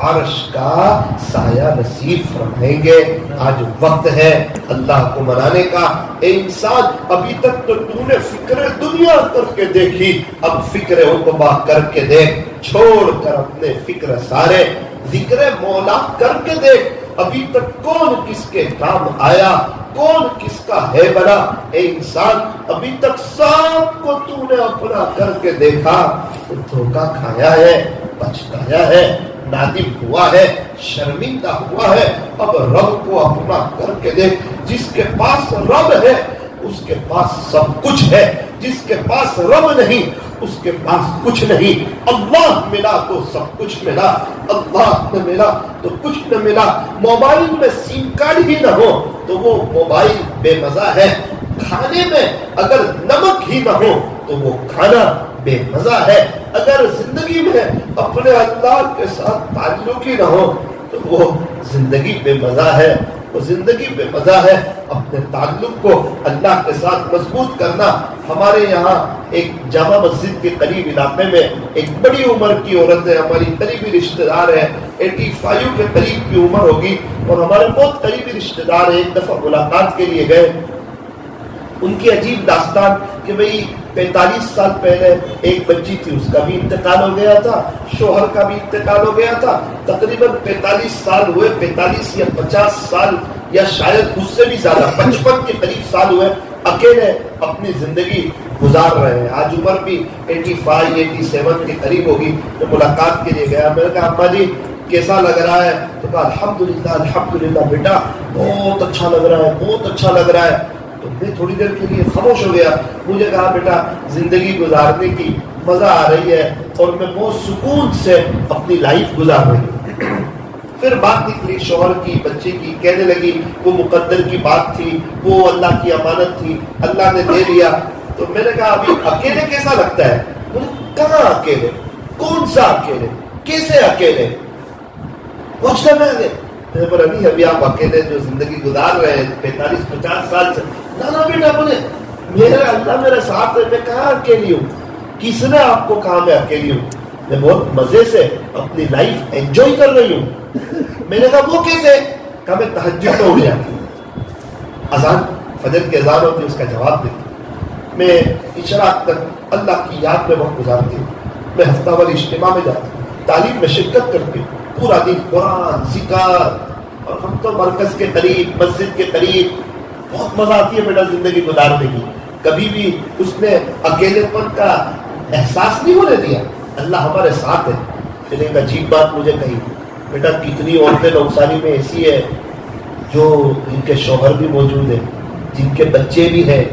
عرش کا سایہ نصیب فرمائیں گے۔ آج وقت ہے اللہ کو منانے کا۔ اے انسان، ابھی تک تو تو نے فکر دنیا کر کے دیکھی، اب فکر عقبہ کر کے دیکھ۔ چھوڑ کر اپنے فکر سارے، ذکر مولا کر کے دیکھ۔ ابھی تک کون کس کے کام آیا، کون کس کا ہے بنا۔ اے انسان، ابھی تک سب کو تو نے اپنا کر کے دیکھا، تو دھوکہ کھایا ہے، پچھتایا ہے، نادم ہوا ہے، شرمندہ ہوا ہے۔ اب رب کو اپنا کر کے دیکھ۔ جس کے پاس رب ہے اس کے پاس سب کچھ ہے، جس کے پاس رب نہیں اس کے پاس کچھ نہیں۔ اللہ ملا تو سب کچھ ملا، اللہ نہ ملا تو کچھ نہ ملا۔ موبائل میں سیم کارڈ ہی نہ ہو تو وہ موبائل بے مزہ ہے۔ کھانے میں اگر نمک ہی نہ ہو تو وہ کھانا بے مزہ ہے۔ اگر زندگی میں اپنے اللہ کے ساتھ تعلق ہی نہ ہو تو وہ زندگی بے مزہ ہے، وہ زندگی بے مزہ ہے۔ اپنے تعلق کو اللہ کے ساتھ مضبوط کرنا۔ ہمارے یہاں ایک جامع مسجد کے قریب علاقے میں ایک بڑی عمر کی عورت ہے، ہماری قریبی رشتہ دار ہے، 85 کے قریب کی عمر ہوگی اور ہمارے بہت قریبی رشتہ دار ہیں۔ ایک دفعہ ملاقات کے لیے گئے، ان کی عجیب داستان کہ بھئی 45 سال پہلے ایک بچی تھی، اس کا بھی انتقال ہو گیا تھا، شوہر کا بھی انتقال ہو گیا تھا، تقریباً 45 سال ہوئے، 45 یا 50 سال یا شاید اس سے بھی زیادہ، 55 کے قریب سال ہوئے، اکیلے اپنی زندگی گزار رہے ہیں۔ آج عمر بھی 85 87 کے قریب ہوگی۔ میں ملاقات کے لیے گیا، میں نے کہا اماں جی کیسا لگ رہا ہے؟ تو کہا الحمدللہ الحمدللہ بیٹا بہت اچھا لگ رہا ہے، بہت اچھا لگ رہا ہے۔ تو میں تھوڑی دیر کے لیے خاموش ہو گیا۔ مجھے کہا بیٹا زندگی گزارنے کی مزہ آ رہی ہے اور میں بہت سکون سے اپنی لائف گزار رہی ہوں۔ پھر بات نکلی شوہر کی، بچے کی، کہنے لگی وہ مقدر کی بات تھی، وہ اللہ کی امانت تھی، اللہ نے دے لیا۔ تو میں نے کہا ابھی اکیلے کیسا لگتا ہے؟ کہاں اکیلے؟ کون سا اکیلے؟ کیسے اکیلے؟ پوچھتا میں نے بولا نہیں ابھی آپ اکیلے جو زندگی گزار رہے ہیں 45-50 سال سے۔ نا بیٹا بولے میرا اللہ میرے ساتھ ہے، میں کہاں اکیلی ہوں؟ کس نے آپ کو کہا میں اکیلی ہوں؟ میں بہت مزے سے اپنی لائف انجوائے کر رہی ہوں۔ میں نے کہا وہ کیسے؟ کہا میں تہجد میں اٹھ جاتی ہوں، اذان فجر کی اذان ہوتی ہے اس کا جواب دیتی ہوں، میں اشراق تک اللہ کی یاد میں وقت گزارتی ہوں، میں ہفتہ وار اجتماع میں جاتی ہوں، تعلیم میں شرکت کرتی ہوں، پورا دن قرآن ذکر، اور ہم تو مرکز کے قریب مسجد کے قریب، بہت مزہ آتی ہے بیٹا زندگی گزارنے کی۔ کبھی بھی اس نے اکیلے پن کا احساس نہیں ہونے دیا، اللہ ہمارے ساتھ ہے۔ پھر ایک عجیب بات مجھے کہی، بیٹا کتنی عورتیں نوساری میں ایسی ہے جو جن کے شوہر بھی موجود ہیں، جن کے بچے بھی ہیں،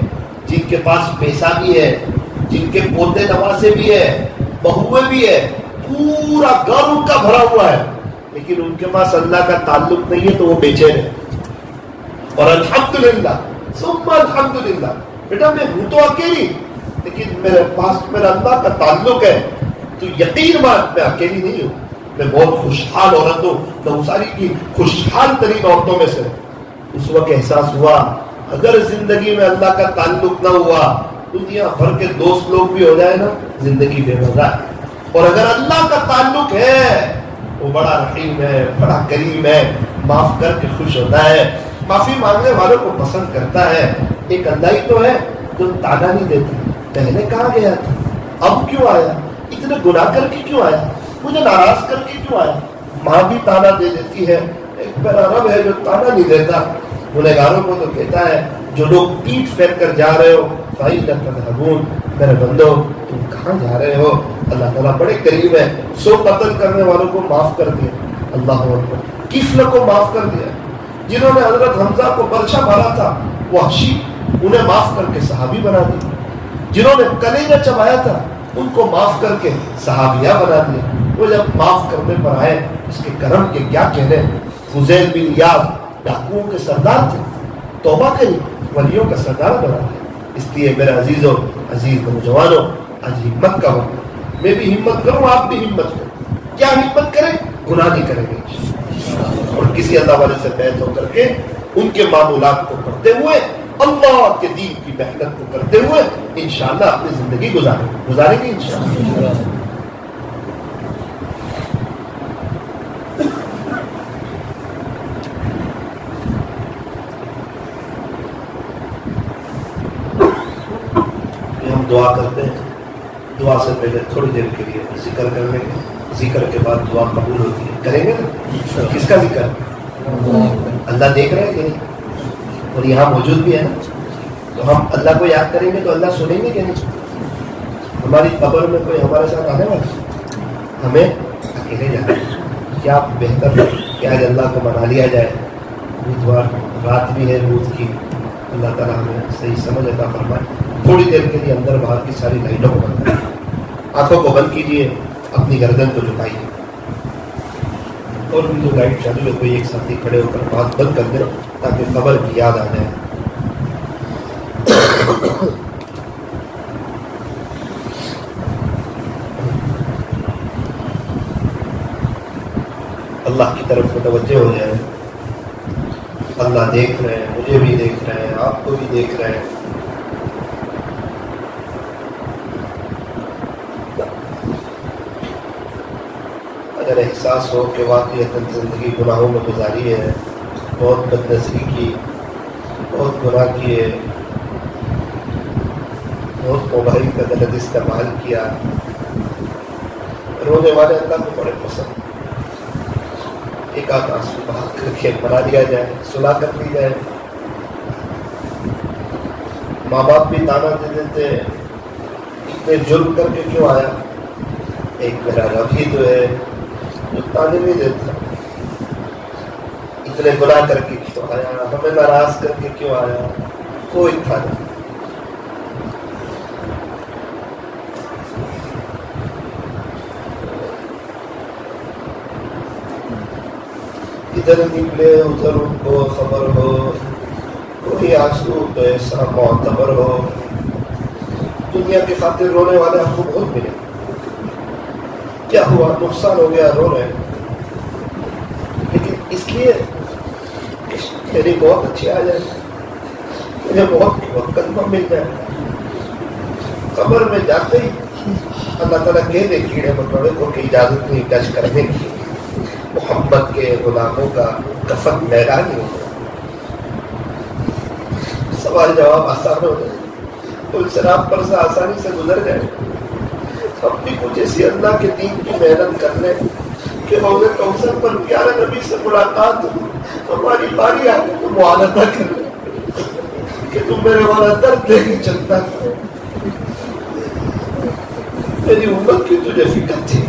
جن کے پاس پیسہ بھی ہے، جن کے پوتے نواسے بھی ہیں، بہویں بھی ہے، پورا گھر ان کا بھرا ہوا ہے، لیکن ان کے پاس اللہ کا تعلق نہیں ہے تو وہ بے چین ہے۔ اور الحمدللہ ثم الحمدللہ، بیٹا میں ہوں تو اکیلی لیکن میرے پاس میرا اللہ کا تعلق ہے، تو یقین مان میں اکیلی نہیں ہوں، میں بہت خوشحال عورت ہوں، نوساری کی خوشحال ترین عورتوں میں سے۔ اس وقت احساس ہوا اگر زندگی میں اللہ کا تعلق نہ ہوا، دنیا بھر کے دوست لوگ بھی ہو جائے نا، زندگی بے مزہ ہے۔ اور اگر اللہ کا تعلق ہے وہ بڑا رحیم ہے، بڑا کریم ہے، معاف کر کے خوش ہوتا ہے، معافی مانگنے والوں کو پسند کرتا ہے۔ ایک اللہ ہی تو ہے جو تانا نہیں دیتا، پہلے کہاں گیا تھا، اب کیوں آیا، اتنے گناہ کر کے کیوں آیا، مجھے ناراض کر کے کیوں آیا۔ ماں بھی تانا دے دیتی ہے، ایک بڑا رب ہے جو تانا نہیں دیتا، گنہگاروں کو تو کہتا ہے جو لوگ پیٹ پھیر کر جا رہے ہو فَإِنَّ تَذْهَبُونَ، میرے بندو تم کہاں جا رہے ہو؟ اللہ تعالیٰ بڑے قریب ہے. 100 قتل کرنے والوں کو معاف کر دیا. اللہ اکبر. کفل کو معاف کر دیا. جنہوں نے حضرت حمزہ کو برچھا مارا تھا وحشی، انہیں معاف کر کے صحابی بنا دیا. جنہوں نے کلیجہ چبایا تھا ان کو معاف کر کے صحابیہ بنا دیا. وہ جب معاف کرنے پر آئے اس کے کرم کے کیا کہنے. فضیل بن یاد ڈاکوؤں کے سردار تھے، توبہ کری، ولیوں کا سردار بنا دیا. اس لیے میرے عزیزوں، عزیز نوجوانوں، آج ہمت کا وقت ہے. میں بھی ہمت کروں، آپ بھی ہمت کریں. کیا ہمت کریں؟ گناہ نہیں کریں گے اور کسی اللہ والے سے بیعت ہو کر کے ان کے معمولات کو کرتے ہوئے اللہ کے دین کی محنت کو کرتے ہوئے انشاءاللہ اپنی زندگی گزاریں گے انشاءاللہ. ہم دعا کرتے ہیں. دعا سے پہلے تھوڑی دیر کے لیے ذکر کر لیں گے. ذکر کے بعد دعا قبول ہوتی ہے. کریں گے نا؟ کس کا ذکر؟ اللہ دیکھ رہے ہیں کہ نہیں؟ اور یہاں موجود بھی ہے نا. تو ہم اللہ کو یاد کریں گے تو اللہ سنیں گے کہ نہیں؟ ہماری قبر میں کوئی ہمارے ساتھ آنے والا، ہمیں اکیلے جانا. کیا بہتر کہ آج اللہ کو منا لیا جائے. بدوار رات بھی ہے روز کی. اللہ تعالیٰ ہمیں صحیح سمجھ عطا فرمائے. تھوڑی دیر کے لیے اندر باہر کی ساری لائٹوں کو بند کریں. آنکھوں کو بند کیجیے، اپنی گردن کو جھکائیے. اور بھی جو لائٹ چالو ہے کوئی ایک ساتھی کھڑے ہو کر بات بند کر دیں تاکہ خبر کی یاد آ جائے. اللہ کی طرف متوجہ ہو جائے. اللہ دیکھ رہے ہیں، مجھے بھی دیکھ رہے ہیں، آپ کو بھی دیکھ رہے ہیں. اگر احساس ہو کہ واقعی زندگی گناہوں میں گزاری ہے، بہت بدنظری کی، بہت گناہ کیے، بہت موبائل کا غلط استعمال کیا، رونے والے اللہ کو بڑے پسند. ایک آدھ آنسو بہا کر کے بنا دیا جائے، صلح کر دی جائے. ماں باپ بھی تانا دے دیتے ہیں اتنے جرم کر کے کیوں آیا. ایک میرا رب ہی تو ہے جو تانے نہیں دیتا. اتنے گناہ کر کے کیوں آیا، ہمیں ناراض کر کے کیوں آیا. کوئی تھا نہیں. ادھر نکلے ادھر ان کو خبر ہو، کوئی آنسو تو ایسا معتبر ہو. دنیا کی خاطر رونے والے آپ کو بہت ملے. کیا ہوا، نقصان ہو گیا، رو رہے. لیکن اس لیے میری بہت اچھی آ جائے، مجھے بہت کلمہ مل جائے. قبر میں جاتے ہی اللہ تعالیٰ کہہ دے کیڑے مکوڑے کو کہ اجازت نہیں ٹچ کرنے کی. محمد کے غلاموں کا کفن میدان ہی ہوگا. سوال جواب آسان ہو جائے، پل صراط پر سے آسانی سے گزر جائے. ہم بھی کچھ ایسی اللہ کے دین کی محنت کر لیں کہ حوض کوثر پر پیارے نبی سے ملاقات ہو. ہماری باری آ کے تو معاہدہ کر لیں کہ تم میرے والا درد لے کے چلتا ہے. میری امت کی تجھے فکر تھی.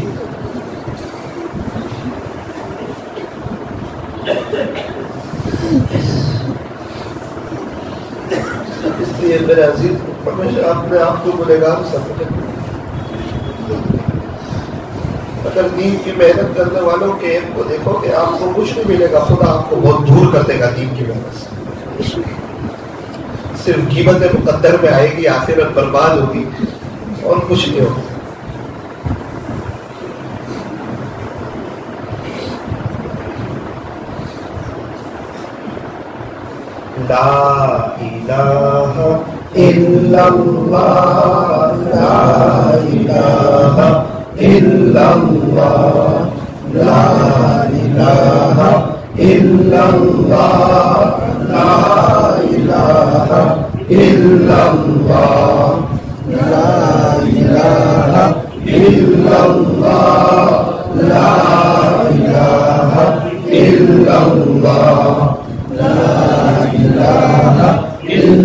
اس لیے میرے عزیز ہمیشہ اپنے آپ کو گنہگار سمجھیں. اگر دین کی محنت کرنے والوں کے ایک کو دیکھو کہ آپ کو کچھ نہیں ملے گا، خدا آپ کو بہت دور کر دے گا دین کی محنت سے. صرف غیبت مقدر میں آئے گی، آخرت برباد ہوگی اور کچھ نہیں ہوگا. لا الہ الا اللہ، لا الہ الا اللہ، لا الہ الا اللہ، لا الہ الا اللہ، لا الہ الا اللہ، لا الہ الا اللہ، لا الہ الا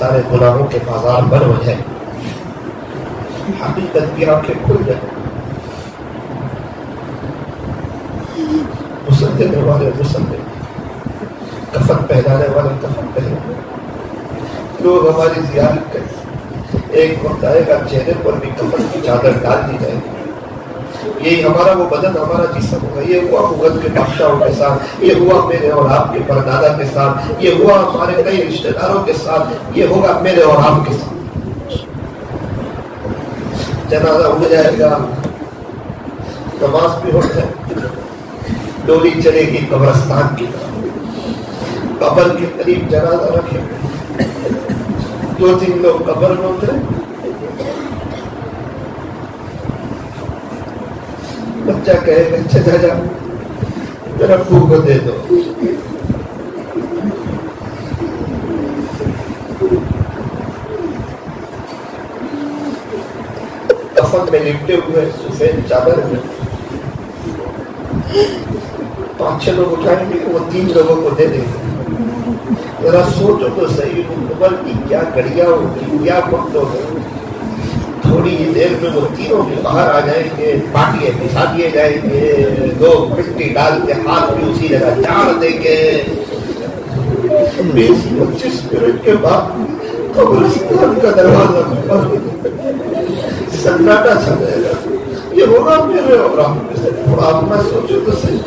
سارے گناہوں کے بازار بن ہو جائے، حقیقت کی آنکھیں کھل جائیں، غسل دینے والے غسل دیں، کفن پہنانے والے کفن پہنانے، لوگ ہماری زیارت کریں، ایک وقت آئے گا چہرے پر بھی کفن کی چادر ڈال دی جائے گی، یہی ہمارا وہ بدن ہمارا جسم ہوگا، یہ ہوا مغل کے بادشاہوں کے ساتھ، یہ ہوا میرے اور آپ کے پردادا کے ساتھ، یہ ہوا ہمارے کئی رشتہ داروں کے ساتھ، یہ ہوگا میرے اور آپ کے ساتھ۔ جنازہ ہو جائے گا، نماز بھی ہو جائے، ڈولی چلے گی قبرستان کی طرف، قبر کے قریب جنازہ رکھے، 2-3 لوگ قبر میں اترے، بچہ کہے گا چچا جا میرا ابو کو دے دو، کفن میں لپٹے ہوئے سفید چادر میں 5-6 لوگ اٹھائیں گے، وہ 3 لوگوں کو دے دیں گے۔ ذرا سوچو تو صحیح، عمر کی کیا گھڑیاں ہوگی، کیا وقت ہوگا، تھوڑی دیر میں وہ تینوں بھی باہر آ جائیں گے، پاٹیاں بچھا دیے جائیں گے، لوگ مٹی ڈال کے ہاتھ بھی اسی جگہ چاڑ دیں گے، 20-25 منٹ کے بعد قبرستان کا دروازہ سناٹا چھا جائے گا، یہ ہوگا میرے اور آپ میں سوچو تو صحیح۔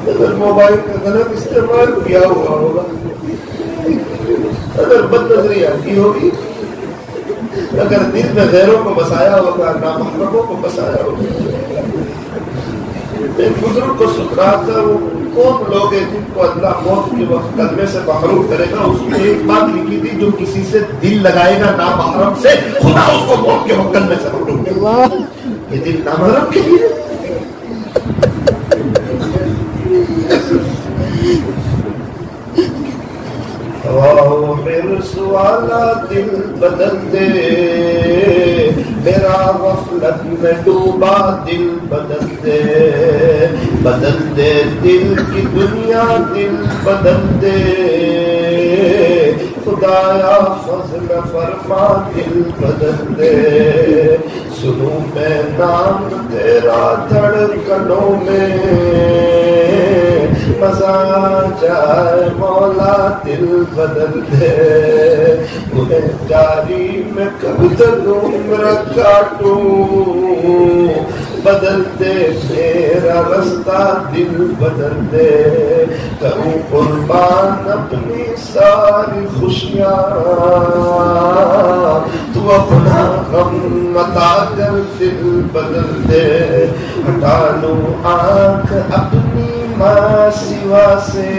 اگر موبائل کا غلط استعمال کیا ہوا ہوگا، اگر بد نظری آتی ہوگی، اگر دل میں غیروں کو بسایا ہوگا، نامحرموں کو بسایا ہوگا۔ ایک بزرگ کو سکرا تھا، وہ کون لوگ ہیں جن کو اللہ موت کے وقت کلمے سے محروم کرے گا، اس نے ایک بات لکھی تھی، جو کسی سے دل لگائے گا نامحرم سے، خدا اس کو موت کے وقت کلمے سے محروم کرے گا۔ یہ دل نامحرم کے لیے والا دل بدل دے، میرا غفلت میں ڈوبا دل بدل دے، بدل دے دل کی دنیا دل بدل دے، خدایا فضل فرما دل بدل دے، سنوں میں نام تیرا دھڑکنوں میں، مزہ جائے مولا دل بدل دے، گنہگاری میں کب تک عمر کاٹوں، بدل دے میرا رستہ دل بدل دے، کروں قربان اپنی ساری خوشیاں، تو اپنا غم عطا کر دل بدل دے، ہٹا لوں آنکھ اپنی ماں سوا سے،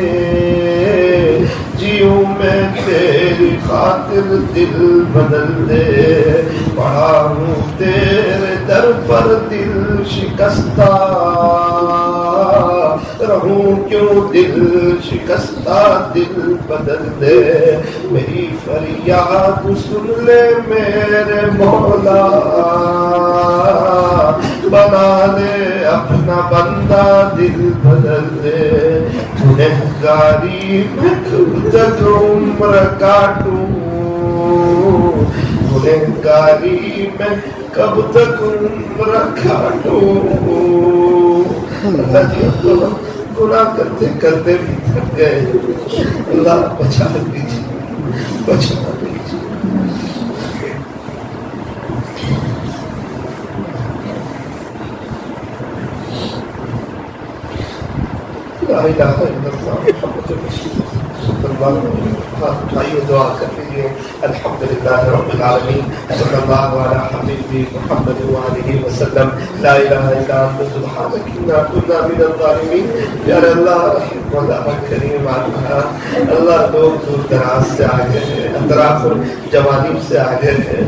جیوں میں تیری خاطر دل بدل دے، پڑا ہوں تیرے در پر دل شکستہ، رہوں کیوں دل شکستہ دل بدل دے، میری فریاد سن لے میرے مولا، بنا لے اپنا بندہ دل بدل دے، گنہگاری میں کب تک عمر کاٹوں، گنہگاری میں کب تک عمر کاٹوں، اللہ جی گناہ کرتے کرتے بھی تھک گئے، اللہ بچا لیجیے، بچا لیجیے۔ لا الہ الا اللہ محمد رسول اللہ، ہاتھ اٹھائیے دعا کر لیجیے۔ الحمدللہ رب العالمین، صلی اللہ علی حبیبی محمد وآلہ وسلم، لا الہ الا انت سبحانک انا کنا من الظالمین۔ پیارے اللہ رحیم اللہ کریم، اللہ لوگ دور دراز سے آگے ہیں، اطراف جوانب سے آگے ہیں،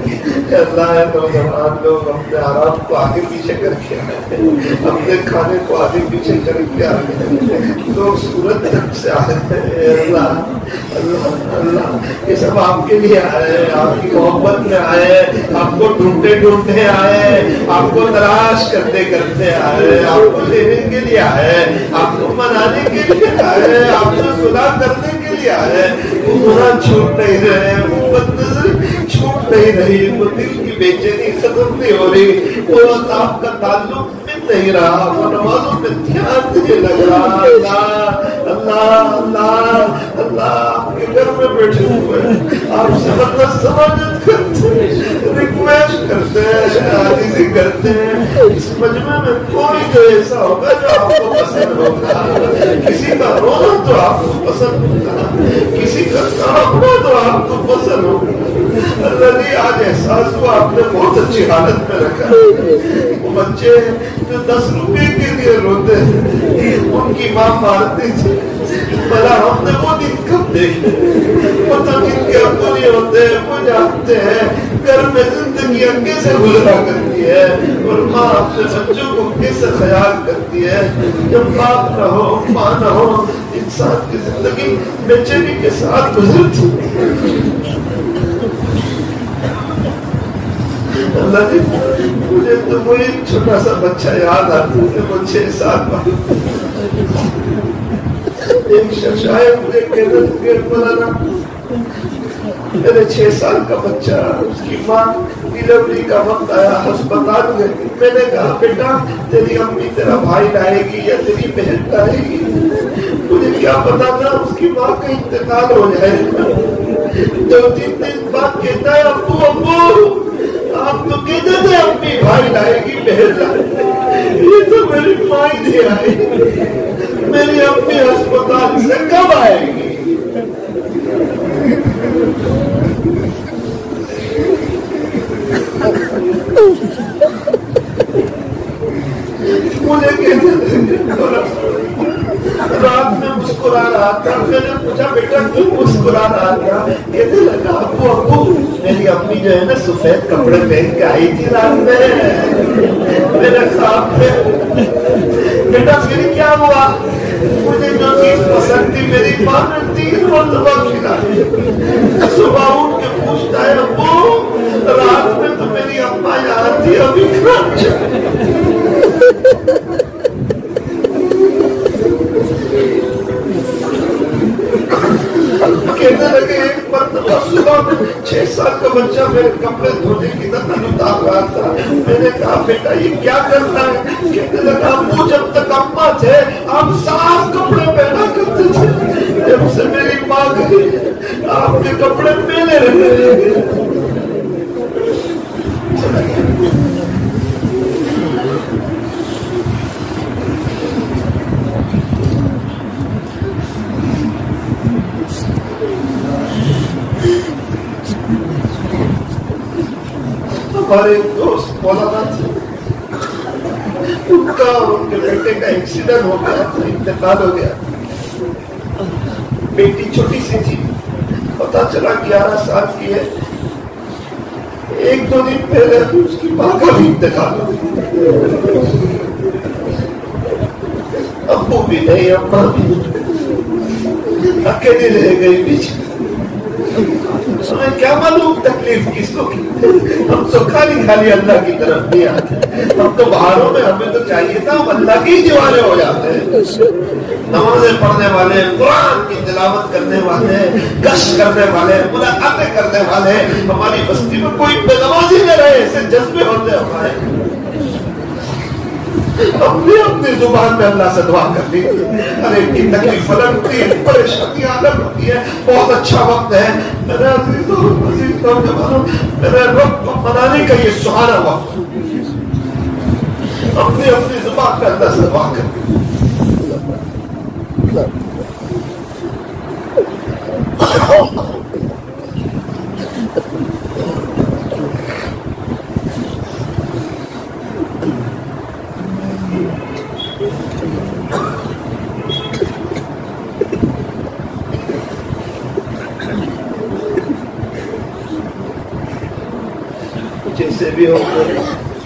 اللہ نوجوان لوگ اپنے آرام کو آگے پیچھے کر کے آئے ہیں، اپنے کھانے کو آگے پیچھے کر کے آئے ہیں، لوگ سورت سے آئے ہیں، اللہ اللہ اللہ یہ سب آپ کے لیے آئے ہیں، آپ کی محبت میں آئے ہیں، آپ کو ڈھونڈتے ڈھونڈتے آئے ہیں، آپ کو تلاش کرتے کرتے آئے ہیں، آپ کو لینے کے لیے آئے ہیں، آپ کو منانے کے لیے آئے ہیں، آپ کو صلح کرنے کے لیے آئے ہیں۔ وہ گناہ چھوٹ نہیں رہے، وہ بدنظری چھوٹ نہیں رہی، وہ دل کی بے چینی ختم نہیں ہو رہی، وہ آپ کا تعلق نہیں رہا، وہ نمازوں میں دھیان نہیں لگ رہا۔ اللہ اللہ اللہ اللہ آپ کے گھر میں بیٹھے ہوئے آپ سے مطلب سماجت کرتے ہیں، ریکویسٹ کرتے ہیں، عاجزی کرتے ہیں۔ اس مجمع میں کوئی تو ایسا ہوگا جو آپ کو پسند ہوگا، کسی کا رونا تو آپ کو پسند ہوگا، کسی کا کام تو آپ کو پسند ہوگا۔ اللہ جی آج احساس ہوا آپ نے بہت اچھی حالت میں رکھا۔ وہ بچے جو 10 روپے کے لیے روتے ہیں ان کی ماں مارتی تھی، بھلا ہم نے وہ دن کب دیکھے؟ پتہ جن کے ابو نہیں ہوتے وہ جانتے ہیں گھر میں زندگی کیسے گزرا کرتی ہے اور ماں اپنے بچوں کو کیسے خیال کرتی ہے۔ جب باپ نہ ہو ماں نہ ہو انسان کی زندگی بے چینی کے ساتھ گزرتی۔ اللہ نے مجھے تو وہی چھوٹا سا بچہ یاد آتا ہے، وہ 6 سال کا ایک شخص آئے مجھے کہتے تھے مولانا میرے 6 سال کا بچہ، اس کی ماں ڈیلیوری کا وقت آیا ہسپتال میں، میں نے کہا بیٹا تیری امی تیرا بھائی لائے گی یا تیری بہن لائے گی؟ مجھے کیا پتا تھا اس کی ماں کا انتقال ہو جائے۔ 2-3 دن بعد کہتا ہے ابو ابو آپ تو کہتے تھے اپنی بھائی لائے گی بہن لائے گی، یہ تو میری ماں ہی نہیں آئے گی، میری اپنی ہسپتال سے کب آئے گی؟ مجھے کہتے تھے رات میں مسکرا رہا تھا، میں نے پوچھا بیٹا کیوں مسکرا رہا تھا؟ کہتے لگا ابو ابو میری امی جو ہے نا سفید کپڑے پہن کے آئی تھی رات میں میرے خواب میں۔ بیٹا پھر کیا ہوا؟ مجھے جو چیز پسند تھی میری ماں نے 3 مرتبہ کھلائی۔ صبح اٹھ کے پوچھتا ہے ابو رات میں تو میری اما یہاں تھی ابھی کہنے لگے ایک مرتبہ صبح میں 6 سال کا بچہ میرے کپڑے دھونے کی طرح اتار رہا تھا، میں نے کہا بیٹا یہ کیا کرنا ہے؟ کہنے لگا ابو جب تک اما تھے آپ صاف کپڑے پہنا کرتے تھے، جب سے میری ماں گئی آپ کے کپڑے میلے رہے۔ ہمارے دوست مولانا تھے، ان کا اور ان کے بیٹے کا ایکسیڈنٹ ہو گیا، انتقال ہو گیا۔ بیٹی چھوٹی سی تھی، پتا چلا 11 سال کی ہے۔ 1-2 دن پہلے اس کی ماں کا بھی انتقال ہو گیا، ابو بھی نہیں اما بھی اکیلی رہ گئی بیچ میں۔ ہمیں کیا معلوم تکلیف کس کو کی؟ ہم تو خالی اللہ کی طرف نہیں آتے، ہم تو باہروں میں ہمیں تو چاہیے تھا ہم اللہ کی دیوانے ہو جاتے ہیں، نمازیں پڑھنے والے، قرآن کی تلاوت کرنے والے، گشت کرنے والے، ملاقاتیں کرنے والے۔ ہماری بستی میں کوئی بے نمازی نہ رہے، ایسے جذبے ہوتے ہمارے۔ اپنی زبان میں اللہ سے دعا کر لی، ارے کی تکلیف الگ ہوتی ہے، پریشانیاں الگ ہوتی ہے، بہت اچھا وقت ہے میرے عزیز نوجوانوں، میرے رب کو منانے کا یہ سہانا وقت، اپنی زبان میں اللہ سے دعا کر لی۔ جیسے بھی ہو،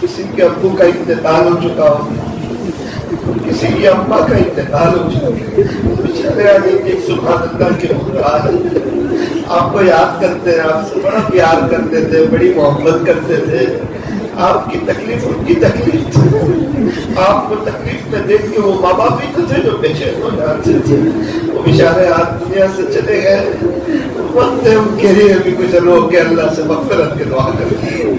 کسی کے ابو کا انتقال ہو چکا ہو، کسی کی اماں کا انتقال ہو جائے، بیچارے ایک سبحان اللہ کے محتاج آپ کو یاد کرتے ہیں، آپ سے بڑا پیار کرتے تھے، بڑی محبت کرتے تھے، آپ کی تکلیف ان کی تکلیف تھی، آپ کو تکلیف میں دیکھ کے وہ ماں باپ بھی تو تھے جو بے چین ہو جاتے تھے، وہ بیچارے آج دنیا سے چلے گئے، وقت ہے ان کے لیے بھی کچھ رو کے اللہ سے مغفرت کے دعا کرتے ہیں۔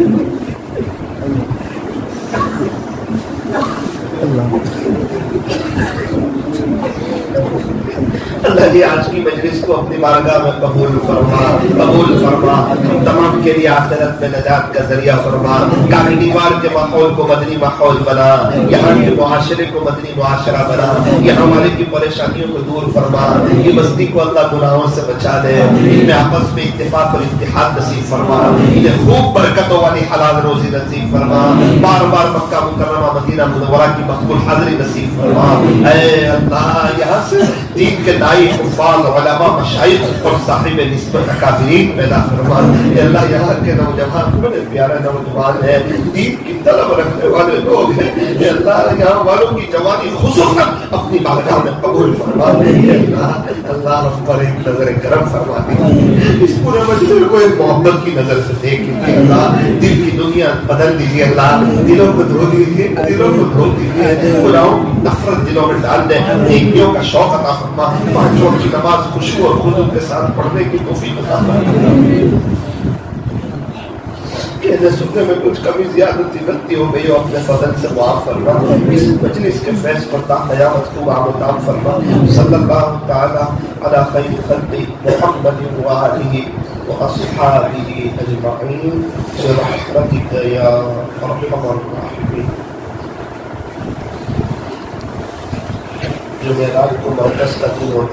اللہ جی آج کی مجلس کو اپنی بارگاہ میں قبول فرما، قبول فرما، ہم تمام کے لیے آخرت میں نجات کا ذریعہ فرما، کاہی دیوار کے ماحول کو مدنی ماحول بنا، یہاں کے معاشرے کو مدنی معاشرہ بنا، یہاں والے کی پریشانیوں کو دور فرما، یہ بستی کو اللہ گناہوں سے بچا دے، ان میں آپس میں اتفاق اور اتحاد نصیب فرما، انہیں خوب برکتوں والی حلال روزی نصیب فرما، بار بار مکہ مکرمہ مدینہ منورہ کی مقبول حاضری نصیب فرما، اے اللہ یہاں سے دین کے دائی حفاظ علماء مشائخ اور صاحب نسبت اکابرین پیدا فرما، اے اللہ یہاں کے نوجوان بڑے پیارے نوجوان ہیں، دین کی طلب رکھنے والے لوگ ہیں، اے اللہ یہاں والوں کی جوانی خصوصاً اپنی بارگاہ میں قبول فرما، اے اللہ اللہ ہم پر ایک نظر کرم فرما دی، اس پورے مجلس کو ایک محبت کی نظر سے دیکھ لیجیے اللہ، دل کی دنیا بدل دیجیے اللہ، دلوں کو دھو دیجیے، دلوں کو دھو دیجیے، گناہوں کی نفرت دلوں میں ڈال دیں، نیکیوں کا شوق عطا فرما، پانچ وقت کی نماز خشوع اور خضوع کے ساتھ پڑھنے کی توفیق عطا فرما، کہنے سننے میں کچھ کمی زیادتی غلطی ہو گئی ہو اپنے فضل سے معاف فرما، اس مجلس کے فیض پر تا قیامت کو عام و تام فرما، صلی اللہ تعالی علی خیر خلق محمد وآلہ وأصحابه أجمعين برحمتك يا أرحم الراحمين۔ جمعرات کو مرکز کا